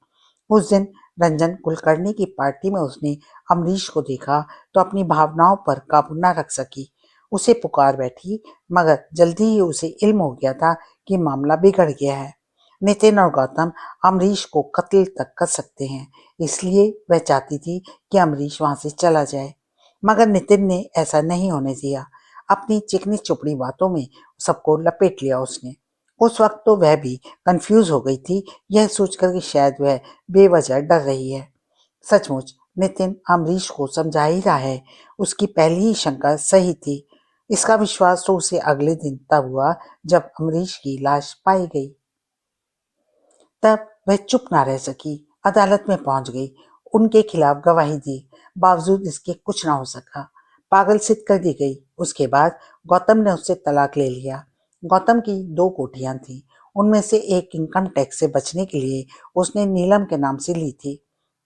उस दिन रंजन कुलकर्णी की पार्टी में उसने अमरीश को देखा तो अपनी भावनाओं पर काबू न रख सकी। उसे पुकार बैठी, मगर जल्दी ही उसे इल्म हो गया था कि मामला बिगड़ गया है। नितिन और गौतम अमरीश को कत्ल तक कर सकते हैं, इसलिए वह चाहती थी कि अमरीश वहां से चला जाए। मगर नितिन ने ऐसा नहीं होने दिया। अपनी चिकनी चुपड़ी बातों में सबको लपेट लिया उसने। उस वक्त तो वह भी कंफ्यूज हो गई थी, यह सोचकर कि शायद वह बेवजह डर रही है। सचमुच नितिन अमरीश को समझा ही रहा है। उसकी पहली ही शंका सही थी। इसका विश्वास तो उसे अगले दिन तब हुआ जब अमरीश की लाश पाई गई। तब वह चुप ना रह सकी, अदालत में पहुंच गई, उनके खिलाफ गवाही दी। बावजूद इसके कुछ ना हो सका। पागल सिद्ध कर दी गई। उसके बाद गौतम ने उससे तलाक ले लिया। गौतम की 2 कोठियां थी, उनमें से एक इनकम टैक्स से बचने के लिए उसने नीलम के नाम से ली थी।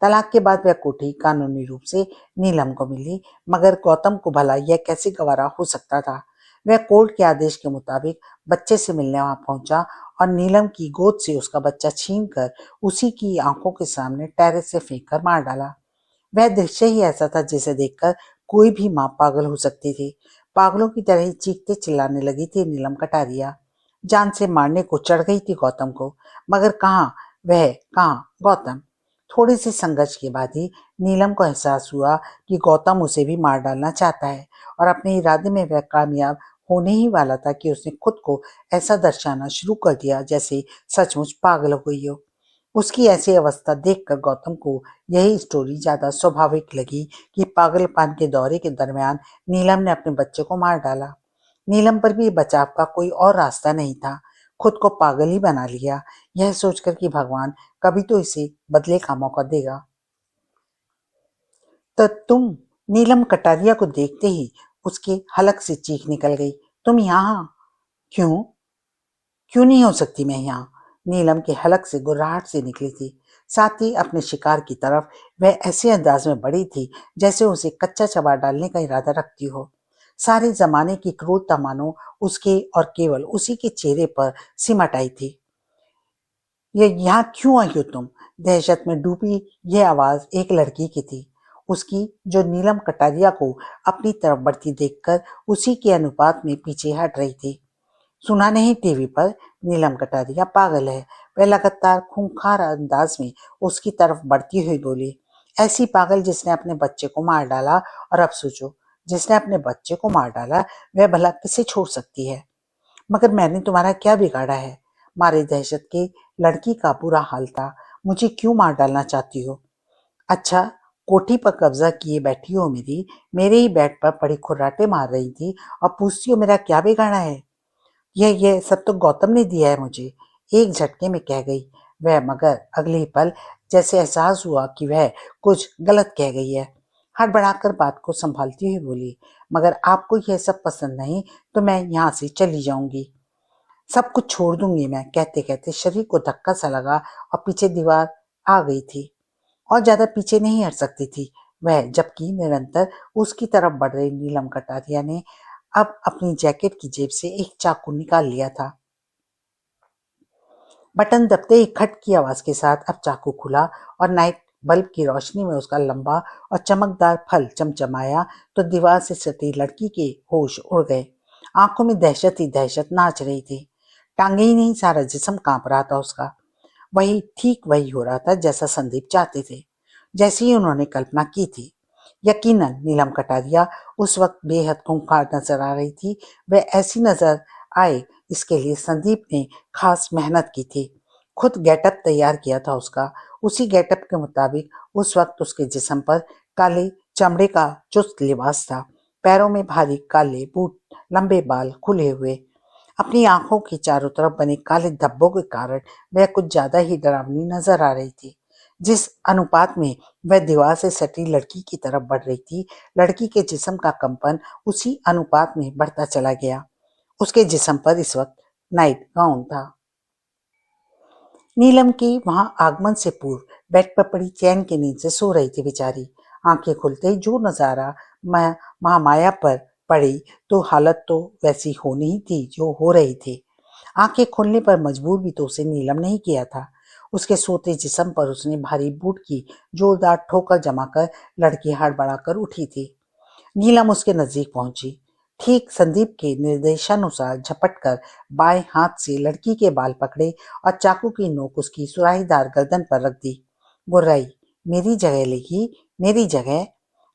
तलाक के बाद वह कोठी कानूनी रूप से नीलम को मिली, मगर गौतम को भला यह कैसे गवारा हो सकता था। वह कोर्ट के आदेश के मुताबिक बच्चे से मिलने वहां पहुंचा और नीलम की गोद से उसका बच्चा छीनकर उसी की आंखों के सामने टेरेस से फेंक कर मार डाला। वह दृश्य ही ऐसा था जिसे देखकर कोई भी माँ पागल हो सकती थी। पागलों की तरह ही चीखते चिल्लाने लगी थी नीलम कटारिया। जान से मारने को चढ़ गई थी गौतम को, मगर कहाँ गौतम। थोड़ी सी संघर्ष के बाद ही नीलम को एहसास हुआ कि गौतम उसे भी मार डालना चाहता है, और अपने इरादे में वह कामयाब होने ही वाला था कि उसने खुद को ऐसा दर्शाना शुरू कर दिया जैसे सचमुच पागल हो गई हो। उसकी ऐसी अवस्था देखकर गौतम को यही स्टोरी ज्यादा स्वाभाविक लगी कि पागलपन के दौरे के दरमियान नीलम ने अपने बच्चे को मार डाला। नीलम पर भी बचाव का कोई और रास्ता नहीं था। खुद को पागल ही बना लिया, यह सोचकर कि भगवान कभी तो इसे बदले का मौका देगा। तो तुम, नीलम कटारिया को देखते ही उसके हलक से चीख निकल गई। तुम यहाँ? क्यों? क्यों नहीं हो सकती मैं यहाँ? नीलम के हलक से गुर्राहट से निकली थी। साथ ही अपने शिकार की तरफ वह ऐसे अंदाज में बढ़ी थी जैसे उसे कच्चा चबा डालने का इरादा रखती हो। सारे जमाने की क्रूरता मानो उसके और केवल उसी के चेहरे पर सिमट आई थी। ये यहाँ क्यों आई हो तुम? दहशत में डूबी यह आवाज एक लड़की की थी, उसकी, जो नीलम कटारिया को अपनी तरफ बढ़ती देखकर उसी के अनुपात में पीछे हट रही थी। सुना नहीं टीवी पर, नीलम कटारिया पागल है? वह लगातार खूंखार अंदाज में उसकी तरफ बढ़ती हुई बोली। ऐसी पागल जिसने अपने बच्चे को मार डाला, और अब सोचो, जिसने अपने बच्चे को मार डाला वह भला किसे छोड़ सकती है? मगर मैंने तुम्हारा क्या बिगाड़ा है? मारे दहशत के लड़की का बुरा हाल था। मुझे क्यों मार डालना चाहती हो? अच्छा, कोठी पर कब्जा किए बैठी हो मेरे ही बेड पर पड़ी खुर्राटे मार रही थी और पूछती हो मेरा क्या बिगाड़ा है? यह सब तो गौतम ने दिया है मुझे, एक झटके में कह गई वह, मगर अगले ही पल जैसे एहसास हुआ कि वह कुछ गलत कह गई है। हड़बड़ाकर बात को संभालती हुई बोली, मगर आपको यह सब पसंद नहीं तो मैं यहाँ से चली जाऊंगी, सब कुछ छोड़ दूंगी मैं। कहते कहते शरीर को धक्का सा लगा और पीछे दीवार आ गई थी, और ज्यादा पीछे नहीं हट सकती थी वह, जबकि निरंतर उसकी तरफ बढ़ रही नीलम कटारिया ने अब अपनी जैकेट की जेब से एक चाकू निकाल लिया था। बटन दबते ही खट की आवाज के साथ अब चाकू खुला और नाइट बल्ब की रोशनी में उसका लंबा और चमकदार फल चमचमाया तो दीवार से सटी लड़की के होश उड़ गए। आंखों में दहशत ही दहशत नाच रही थी। टांगे ही नहीं, सारा जिस्म कांप रहा था उसका। ठीक वही हो रहा था जैसा संदीप चाहते थे, जैसी ही उन्होंने कल्पना की थी। यकीनन नीलम कटारिया उस वक्त बेहद खूंखार नजर आ रही थी। वह ऐसी नजर आए इसके लिए संदीप ने खास मेहनत की थी, खुद गेटअप तैयार किया था उसका। उसी गेटअप के मुताबिक उस वक्त उसके जिस्म पर काले चमड़े का चुस्त लिबास था, पैरों में भारी काले बूट, लंबे बाल खुले हुए। अपनी आंखों के चारों तरफ बने काले धब्बों के कारण वह कुछ ज्यादा ही डरावनी नजर आ रही थी। जिस अनुपात में वह दीवार से सटी लड़की की तरफ बढ़ रही थी, लड़की के जिस्म का कंपन उसी अनुपात में बढ़ता चला गया। उसके जिस्म पर इस वक्त नाइट गाउन था। नीलम की वहां आगमन से पूर्व बेड पर पड़ी चैन की नींद से सो रही थी बेचारी। आंखें खुलते ही जो नजारा महामाया पर पड़ी तो हालत तो वैसी होनी ही थी जो हो रही थी। आंखें खोलने पर मजबूर भी तो उसे नीलम नहीं किया था। उसके सोते जिस्म पर उसने भारी बूट की जोरदार ठोकर जमाकर लड़की हड़बड़ाकर उठी थी। नीलम उसके नजदीक पहुंची, ठीक संदीप के निर्देशानुसार झपटकर बाएं हाथ से लड़की के बाल पकड़े और चाकू की नोक उसकी सुराहीदार गर्दन पर रख दी। गुर्राई, मेरी जगह लेगी? मेरी जगह?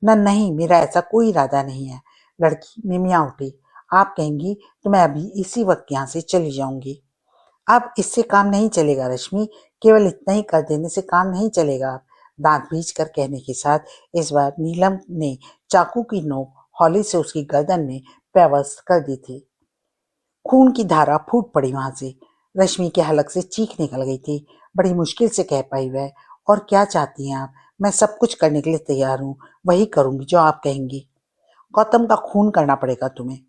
न नहीं, मेरा ऐसा कोई इरादा नहीं है। लड़की मिमिया उठी। आप कहेंगी तो मैं अभी इसी वक्त यहाँ से चली जाऊंगी। अब इससे काम नहीं चलेगा रश्मि, केवल इतना ही कर देने से काम नहीं चलेगा। दांत भींच कर कहने के साथ इस बार नीलम ने चाकू की नोक हौले से उसकी गर्दन में पेवस्त कर दी थी। खून की धारा फूट पड़ी वहां से। रश्मि के हलक से चीख निकल गई थी। बड़ी मुश्किल से कह पाई वह, और क्या चाहती हैं आप? मैं सब कुछ करने के लिए तैयार हूँ, वही करूंगी जो आप कहेंगी। गौतम का खून करना पड़ेगा तुम्हें।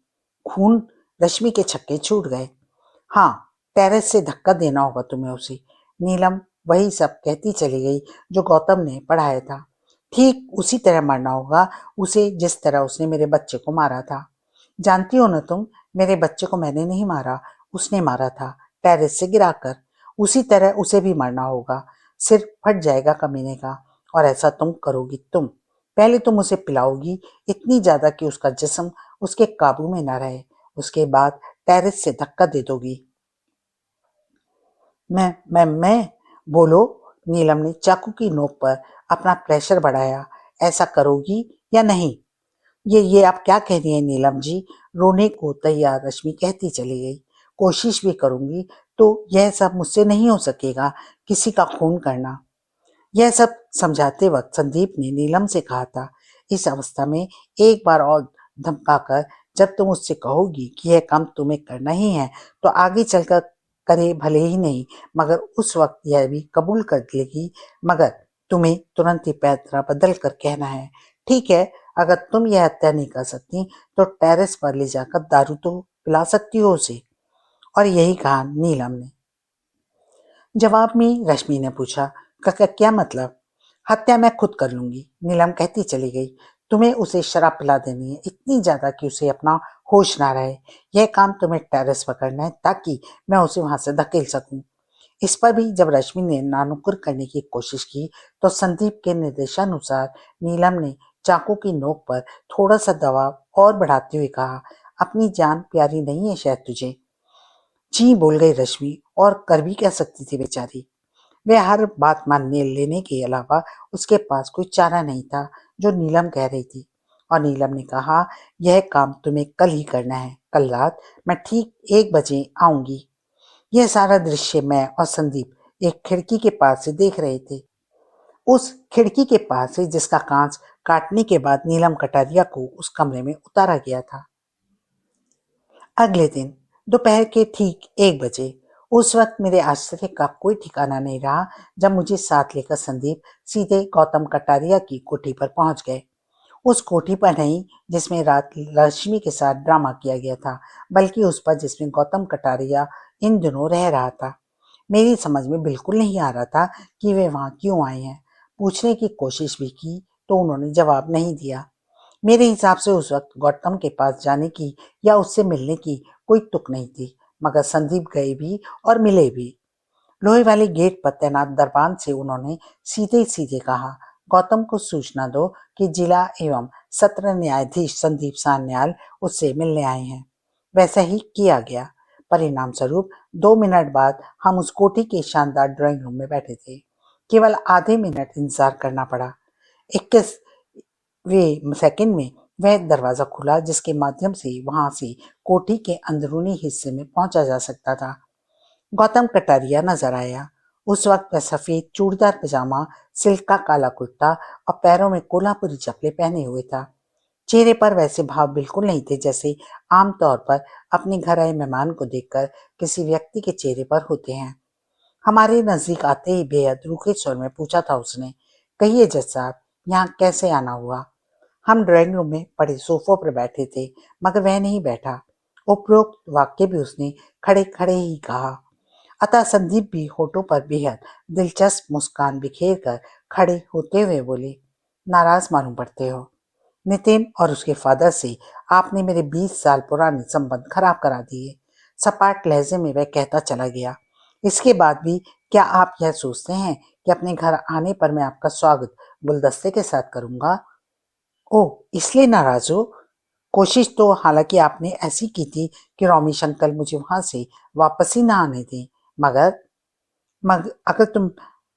खून? रश्मि के छक्के छूट गए। हाँ, टेरेस से धक्का देना होगा तुम्हें उसे। नीलम वही सब कहती चली गई जो गौतम ने पढ़ाया था। ठीक उसी तरह मारना होगा उसे जिस तरह उसने मेरे बच्चे को मारा था। जानती हो ना तुम, मेरे बच्चे को मैंने नहीं मारा, उसने मारा था, टेरेस से गिराकर। उसी तरह उसे भी मारना होगा। सिर फट जाएगा कमीने का। और ऐसा तुम करोगी तुम। पहले तुम उसे पिलाओगी, इतनी ज्यादा कि उसका जिस्म उसके काबू में न रहे। उसके बाद टेरेस से धक्का दे दोगी। मैं बोलो। नीलम ने चाकू की नोक पर अपना प्रेशर बढ़ाया। ऐसा करोगी या नहीं? ये आप क्या कह रही हैं नीलम जी? रोने को तैयार रश्मि कहती चली गई। कोशिश भी करूंगी तो यह सब मुझसे नहीं हो सकेगा, किसी का खून करना। यह सब समझाते वक्त संदीप ने नीलम से कहा था, इस अवस्था में एक बार और धमकाकर जब तुम उससे कहोगी कि यह काम तुम्हें करना ही है तो आगे चलकर करे भले ही नहीं, मगर उस वक्त यह भी कबूल कर लेगी। मगर तुम्हें तुरंत ही पैतरा बदल कर कहना है, ठीक है, अगर तुम यह हत्या नहीं कर सकती तो टेरेस पर ले जाकर दारू तो पिला सकती हो उसे। और यही कहा नीलम ने। जवाब में रश्मि ने पूछा, काका क्या मतलब? हत्या मैं खुद कर लूंगी, नीलम कहती चली गई। तुम्हें उसे शराब पिला देनी है, इतनी ज्यादा कि उसे अपना होश ना रहे। यह काम तुम्हें टेरेस पर करना है ताकि मैं उसे वहां से धकेल सकूं। इस पर भी जब रश्मि ने नानुकुर करने की कोशिश की तो संदीप के निर्देशानुसार नीलम ने चाकू की नोक पर थोड़ा सा दबाव और बढ़ाते हुए कहा, अपनी जान प्यारी नहीं है शायद तुझे? जी बोल गई रश्मि, और कर भी क्या सकती थी बेचारी। वह हर बात मानने लेने के अलावा उसके पास कोई चारा नहीं था जो नीलम कह रही थी। और नीलम ने कहा, यह काम तुम्हें कल ही करना है। कल रात मैं ठीक 1 बजे आऊंगी। यह सारा दृश्य मैं और संदीप एक खिड़की के पास से देख रहे थे। उस खिड़की के पास से जिसका कांच काटने के बाद नीलम कटारिया को उस कमरे में उतारा गया था। अगले दिन दोपहर के ठीक 1 बजे, उस वक्त मेरे आश्चर्य का कोई ठिकाना नहीं रहा जब मुझे साथ लेकर संदीप सीधे गौतम कटारिया की कोठी पर पहुंच गए। उस कोठी पर नहीं जिसमें रात रश्मि के साथ ड्रामा किया गया था, बल्कि उस पर जिसमें गौतम कटारिया इन दिनों रह रहा था। मेरी समझ में बिल्कुल नहीं आ रहा था कि वे वहां क्यों आए हैं। पूछने की कोशिश भी की तो उन्होंने जवाब नहीं दिया। मेरे हिसाब से उस वक्त गौतम के पास जाने की या उससे मिलने की कोई तुक नहीं थी, मगर संदीप गए भी और मिले भी। लोहे वाले गेट पर तैनात दरबान से उन्होंने सीधे सीधे कहा, गौतम को सूचना दो कि जिला एवं सत्र न्यायाधीश संदीप सान्याल उससे मिलने आए हैं। वैसा ही किया गया। परिणाम स्वरूप 2 मिनट बाद हम उस कोठी के शानदार ड्राइंग रूम में बैठे थे। केवल आधे मिनट इंतजार करना पड़ा। 21 वे सेकंड में वह दरवाजा खुला जिसके माध्यम से वहां से कोठी के अंदरूनी हिस्से में पहुंचा जा सकता था। गौतम कटारिया नजर आया। उस वक्त वह सफेद चूड़दार पजामा, सिल्क का काला कुर्ता और पैरों में कोल्हापुरी चप्पलें पहने हुए था। चेहरे पर वैसे भाव बिल्कुल नहीं थे जैसे आमतौर पर अपने घर आए मेहमान को देखकर किसी व्यक्ति के चेहरे पर होते हैं। हमारे नजदीक आते ही बेहद रूखे स्वर में पूछा था उसने, कहिए जज साहब, यहाँ कैसे आना हुआ? हम ड्राइंग रूम में पड़े सोफों पर बैठे थे, मगर वह नहीं बैठा। उपरोक्त वाक्य भी उसने खड़े खड़े ही कहा। अतः संदीप भी होठों पर बेहद दिलचस्प मुस्कान बिखेर कर खड़े होते हुए बोले, नाराज मालूम पड़ते हो नितिन, और उसके फादर से आपने मेरे 20 साल पुराने संबंध खराब करा दिए। सपाट लहजे में वह कहता चला गया। इसके बाद भी क्या आप यह सोचते हैं कि अपने घर आने पर मैं आपका स्वागत गुलदस्ते के साथ करूंगा? ओह, इसलिए नाराज हो? कोशिश तो हालांकि आपने ऐसी की थी कि रॉमेश अंकल मुझे वहां से वापस ही ना आने दें, मगर मगर अगर तुम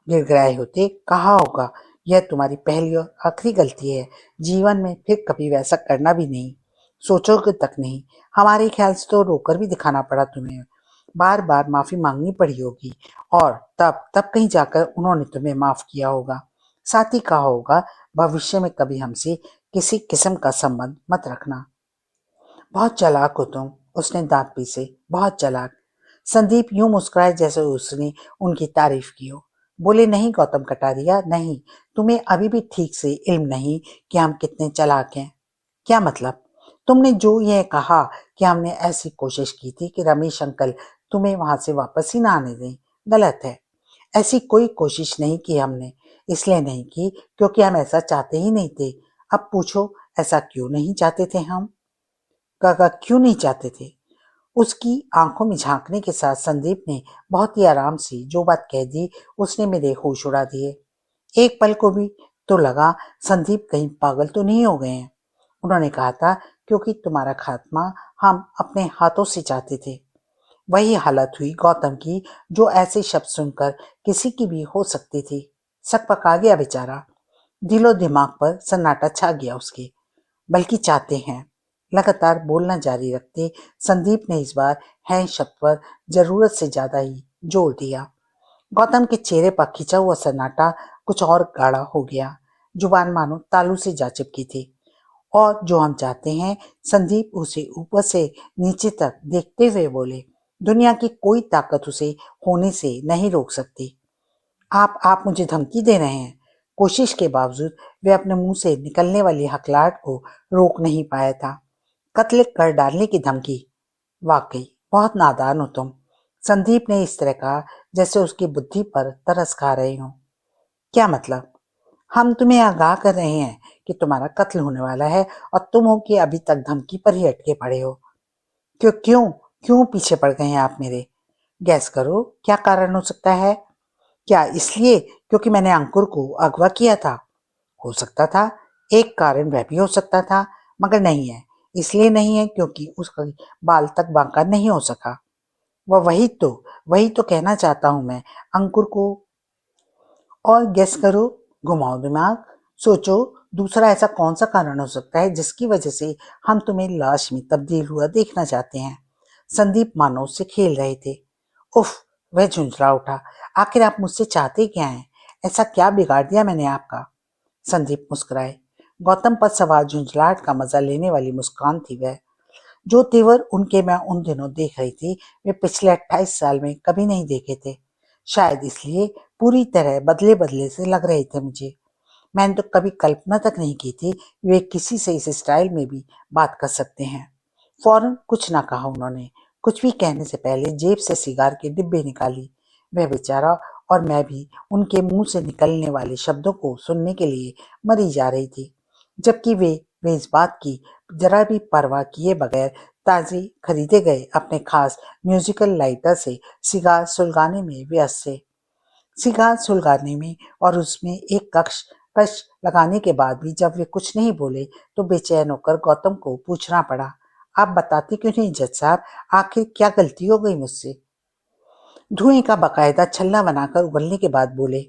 गिड़गिड़ाए होते, कहा होगा यह तुम्हारी पहली और आखिरी गलती है, जीवन में फिर कभी वैसा करना भी नहीं, सोचोगे तक नहीं। हमारे ख्याल से तो रोकर भी दिखाना पड़ा तुम्हें, बार बार माफी मांगनी पड़ी होगी, और तब तब कहीं जाकर उन्होंने तुम्हें माफ किया होगा। साथ ही कहा होगा भविष्य में कभी हमसे किसी किस्म का संबंध मत रखना। बहुत चालाक हो तुम, उसने दांत पीसे, बहुत चालाक। संदीप यूं मुस्कुराए जैसे उसने उनकी तारीफ की हो। बोले, नहीं गौतम कटारिया, नहीं, तुम्हें अभी भी ठीक से इल्म नहीं कि हम कितने चालाक हैं। क्या मतलब? तुमने जो यह कहा कि हमने ऐसी कोशिश की थी कि रमेश अंकल तुम्हें वहां से वापस ही ना आने दें, गलत है। ऐसी कोई कोशिश नहीं की हमने। इसलिए नहीं की क्योंकि हम ऐसा चाहते ही नहीं थे। अब पूछो, ऐसा क्यों नहीं चाहते थे हम? काका, क्यों नहीं चाहते थे? उसकी आंखों में झांकने के साथ संदीप ने बहुत ही आराम से जो बात कह दी उसने मेरे होश उड़ा दिए। एक पल को भी तो लगा संदीप कहीं पागल तो नहीं हो गए हैं। उन्होंने कहा था, क्योंकि तुम्हारा खात्मा हम अपने हाथों से चाहते थे। वही हालत हुई गौतम की जो ऐसे शब्द सुनकर किसी की भी हो सकती थी। सक पका गया बेचारा। दिलो दिमाग पर सन्नाटा छा गया उसके। बल्कि चाहते हैं। लगातार बोलना जारी रखते संदीप ने इस बार है शब्द पर जरूरत से ज्यादा ही जोर दिया। गौतम के चेहरे पर खिंचा हुआ सन्नाटा कुछ और गाढ़ा हो गया। जुबान मानो तालू से जा चिपकी थी। और जो हम चाहते हैं, संदीप उसे ऊपर से नीचे तक देखते हुए बोले, दुनिया की कोई ताकत उसे होने से नहीं रोक सकती। आप मुझे धमकी दे रहे हैं? कोशिश के बावजूद वे अपने मुंह से निकलने वाली हकलाहट को रोक नहीं पाया था। कत्ल कर डालने की धमकी? वाकई बहुत नादान हो तुम। संदीप ने इस तरह कहा जैसे उसकी बुद्धि पर तरस खा रहे हो। क्या मतलब? हम तुम्हें आगाह कर रहे हैं कि तुम्हारा कत्ल होने वाला है और तुम हो कि अभी तक धमकी पर ही अटके पड़े हो। क्यों क्यों क्यों पीछे पड़ गए हैं आप मेरे? गैस करो, क्या कारण हो सकता है? क्या इसलिए क्योंकि मैंने अंकुर को अगवा किया था? हो सकता था। एक कारण वह भी हो सकता था, मगर नहीं है। इसलिए नहीं है क्योंकि उसका बाल तक बांका नहीं हो सका। वह वही तो कहना चाहता हूं मैं, अंकुर को। और गेस करो, घुमाओ दिमाग, सोचो, दूसरा ऐसा कौन सा कारण हो सकता है जिसकी वजह से हम तुम्हें लाश में तब्दील हुआ देखना चाहते हैं? संदीप मानो उससे खेल रहे थे। उफ, वह झुंझला उठा। आखिर आप मुझसे चाहते क्या हैं? ऐसा क्या बिगाड़ दिया मैंने आपका? संदीप मुस्कुराए। गौतम पर सवार झुंझलाहट का मजा लेने वाली मुस्कान थी वह। जो तेवर उनके मैं उन दिनों देख रही थी, वे पिछले 28 साल में कभी नहीं देखे थे। शायद इसलिए पूरी तरह बदले बदले से लग रहे थे मुझे। मैंने तो कभी कल्पना तक नहीं की थी कि वे किसी से इस स्टाइल में भी बात कर सकते हैं। फौरन कुछ ना कहा उन्होंने। कुछ भी कहने से पहले जेब से सिगार की डिब्बी निकाली। वह बेचारा और मैं भी उनके मुंह से निकलने वाले शब्दों को सुनने के लिए मरी जा रही थी, जबकि वे इस बात की जरा भी परवाह किए बगैर ताजे खरीदे गए अपने खास म्यूजिकल लाइटर से सिगार सुलगाने में व्यस्त थे। सिगार सुलगाने में और उसमें एक कश लगाने के बाद भी जब वे कुछ नहीं बोले तो बेचैन होकर गौतम को पूछना पड़ा, आप बताते क्यों नहीं जज साहब, आखिर क्या गलती हो गई मुझसे? धुएं का बकायदा छल्ला बनाकर उगलने के बाद बोले,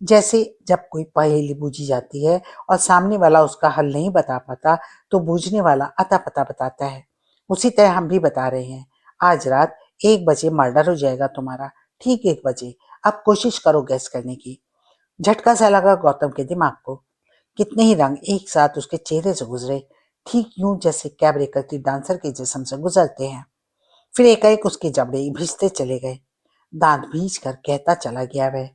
जैसे जब कोई पहेली बूझी जाती है और सामने वाला उसका हल नहीं बता पाता तो बूझने वाला अता पता बताता है। उसी तरह हम भी बता रहे हैं। आज रात 1 बजे मर्डर हो जाएगा तुम्हारा, ठीक 1 बजे। अब कोशिश करो गैस करने की। झटका सा लगा गौतम के दिमाग को। कितने ही रंग एक साथ उसके चेहरे से गुजरे, ठीक यूं जैसे कैबरे करती डांसर के जिस्म से गुजरते हैं। फिर एकाएक उसके जबड़े भिजते चले गए। दांत भींच कर कहता चला गया वह,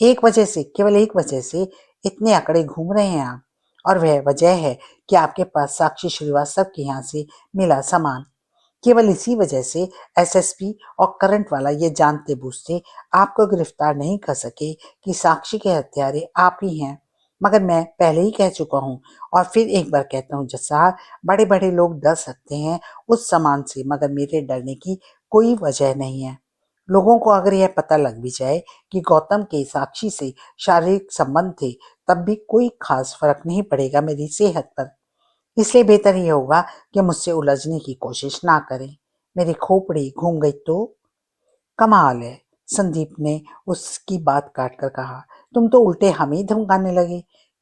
1 वजह से, केवल 1 वजह से इतने अकड़े घूम रहे हैं आप। और वह वजह है कि आपके पास साक्षी श्रीवास्तव के यहाँ से मिला सामान। केवल इसी वजह से एसएसपी और करंट वाला ये जानते बूझते आपको गिरफ्तार नहीं कर सके कि साक्षी के हत्यारे आप ही हैं। मगर मैं पहले ही कह चुका हूँ और फिर एक बार कहता हूँ जज साहब, बड़े बड़े लोग डर सकते हैं उस सामान से, मगर मेरे डरने की कोई वजह नहीं है। लोगों को अगर यह पता लग भी जाए कि गौतम के साक्षी से शारीरिक संबंध थे, तब भी कोई खास फर्क नहीं पड़ेगा मेरी सेहत पर। इसलिए बेहतर ये होगा कि मुझसे उलझने की कोशिश ना करें। मेरी खोपड़ी घूम गई तो? कमाल है, संदीप ने उसकी बात काट कर कहा। तुम तो उल्टे हमें ही धमकाने लगे।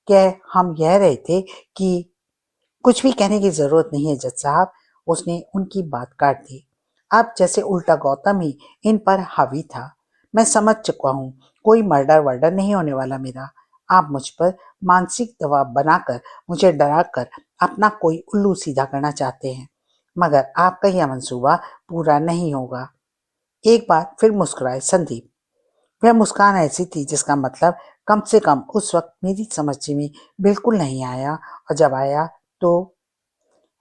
क्या हम कह रहे थे कि कुछ भी कहने की जरूरत नहीं है जज साहब, उसने उनकी बात काट दी। अब जैसे उल्टा गौतम ही इन पर हावी था। मैं समझ चुका हूँ, कोई मर्डर वर्डर नहीं होने वाला मेरा। आप मुझ पर मानसिक दबाव बनाकर, मुझे डराकर अपना कोई उल्लू सीधा करना चाहते हैं, मगर आपका यह मंसूबा पूरा नहीं होगा। एक बार फिर मुस्कुराए संदीप। वह मुस्कान ऐसी थी जिसका मतलब कम से कम उस वक्त मेरी समझ में बिल्कुल नहीं आया, और जब आया तो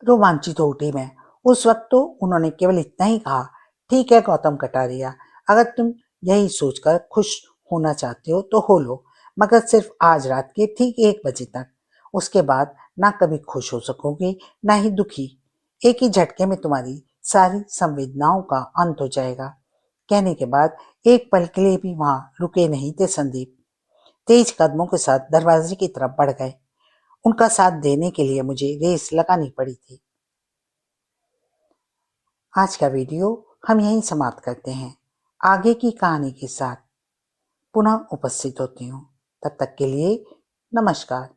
रोमांचित हो उठी मैं। उस वक्त तो उन्होंने केवल इतना ही कहा, ठीक है गौतम कटारिया, अगर तुम यही सोचकर खुश होना चाहते हो तो हो लो, मगर सिर्फ आज रात के ठीक 1 बजे तक। उसके बाद ना कभी खुश हो सकोगे ना ही दुखी। एक ही झटके में तुम्हारी सारी संवेदनाओं का अंत हो जाएगा। कहने के बाद एक पल के लिए भी वहां रुके नहीं थे संदीप। तेज कदमों के साथ दरवाजे की तरफ बढ़ गए। उनका साथ देने के लिए मुझे रेस लगानी पड़ी थी। आज का वीडियो हम यहीं समाप्त करते हैं। आगे की कहानी के साथ पुनः उपस्थित होती हूँ। तब तक के लिए नमस्कार।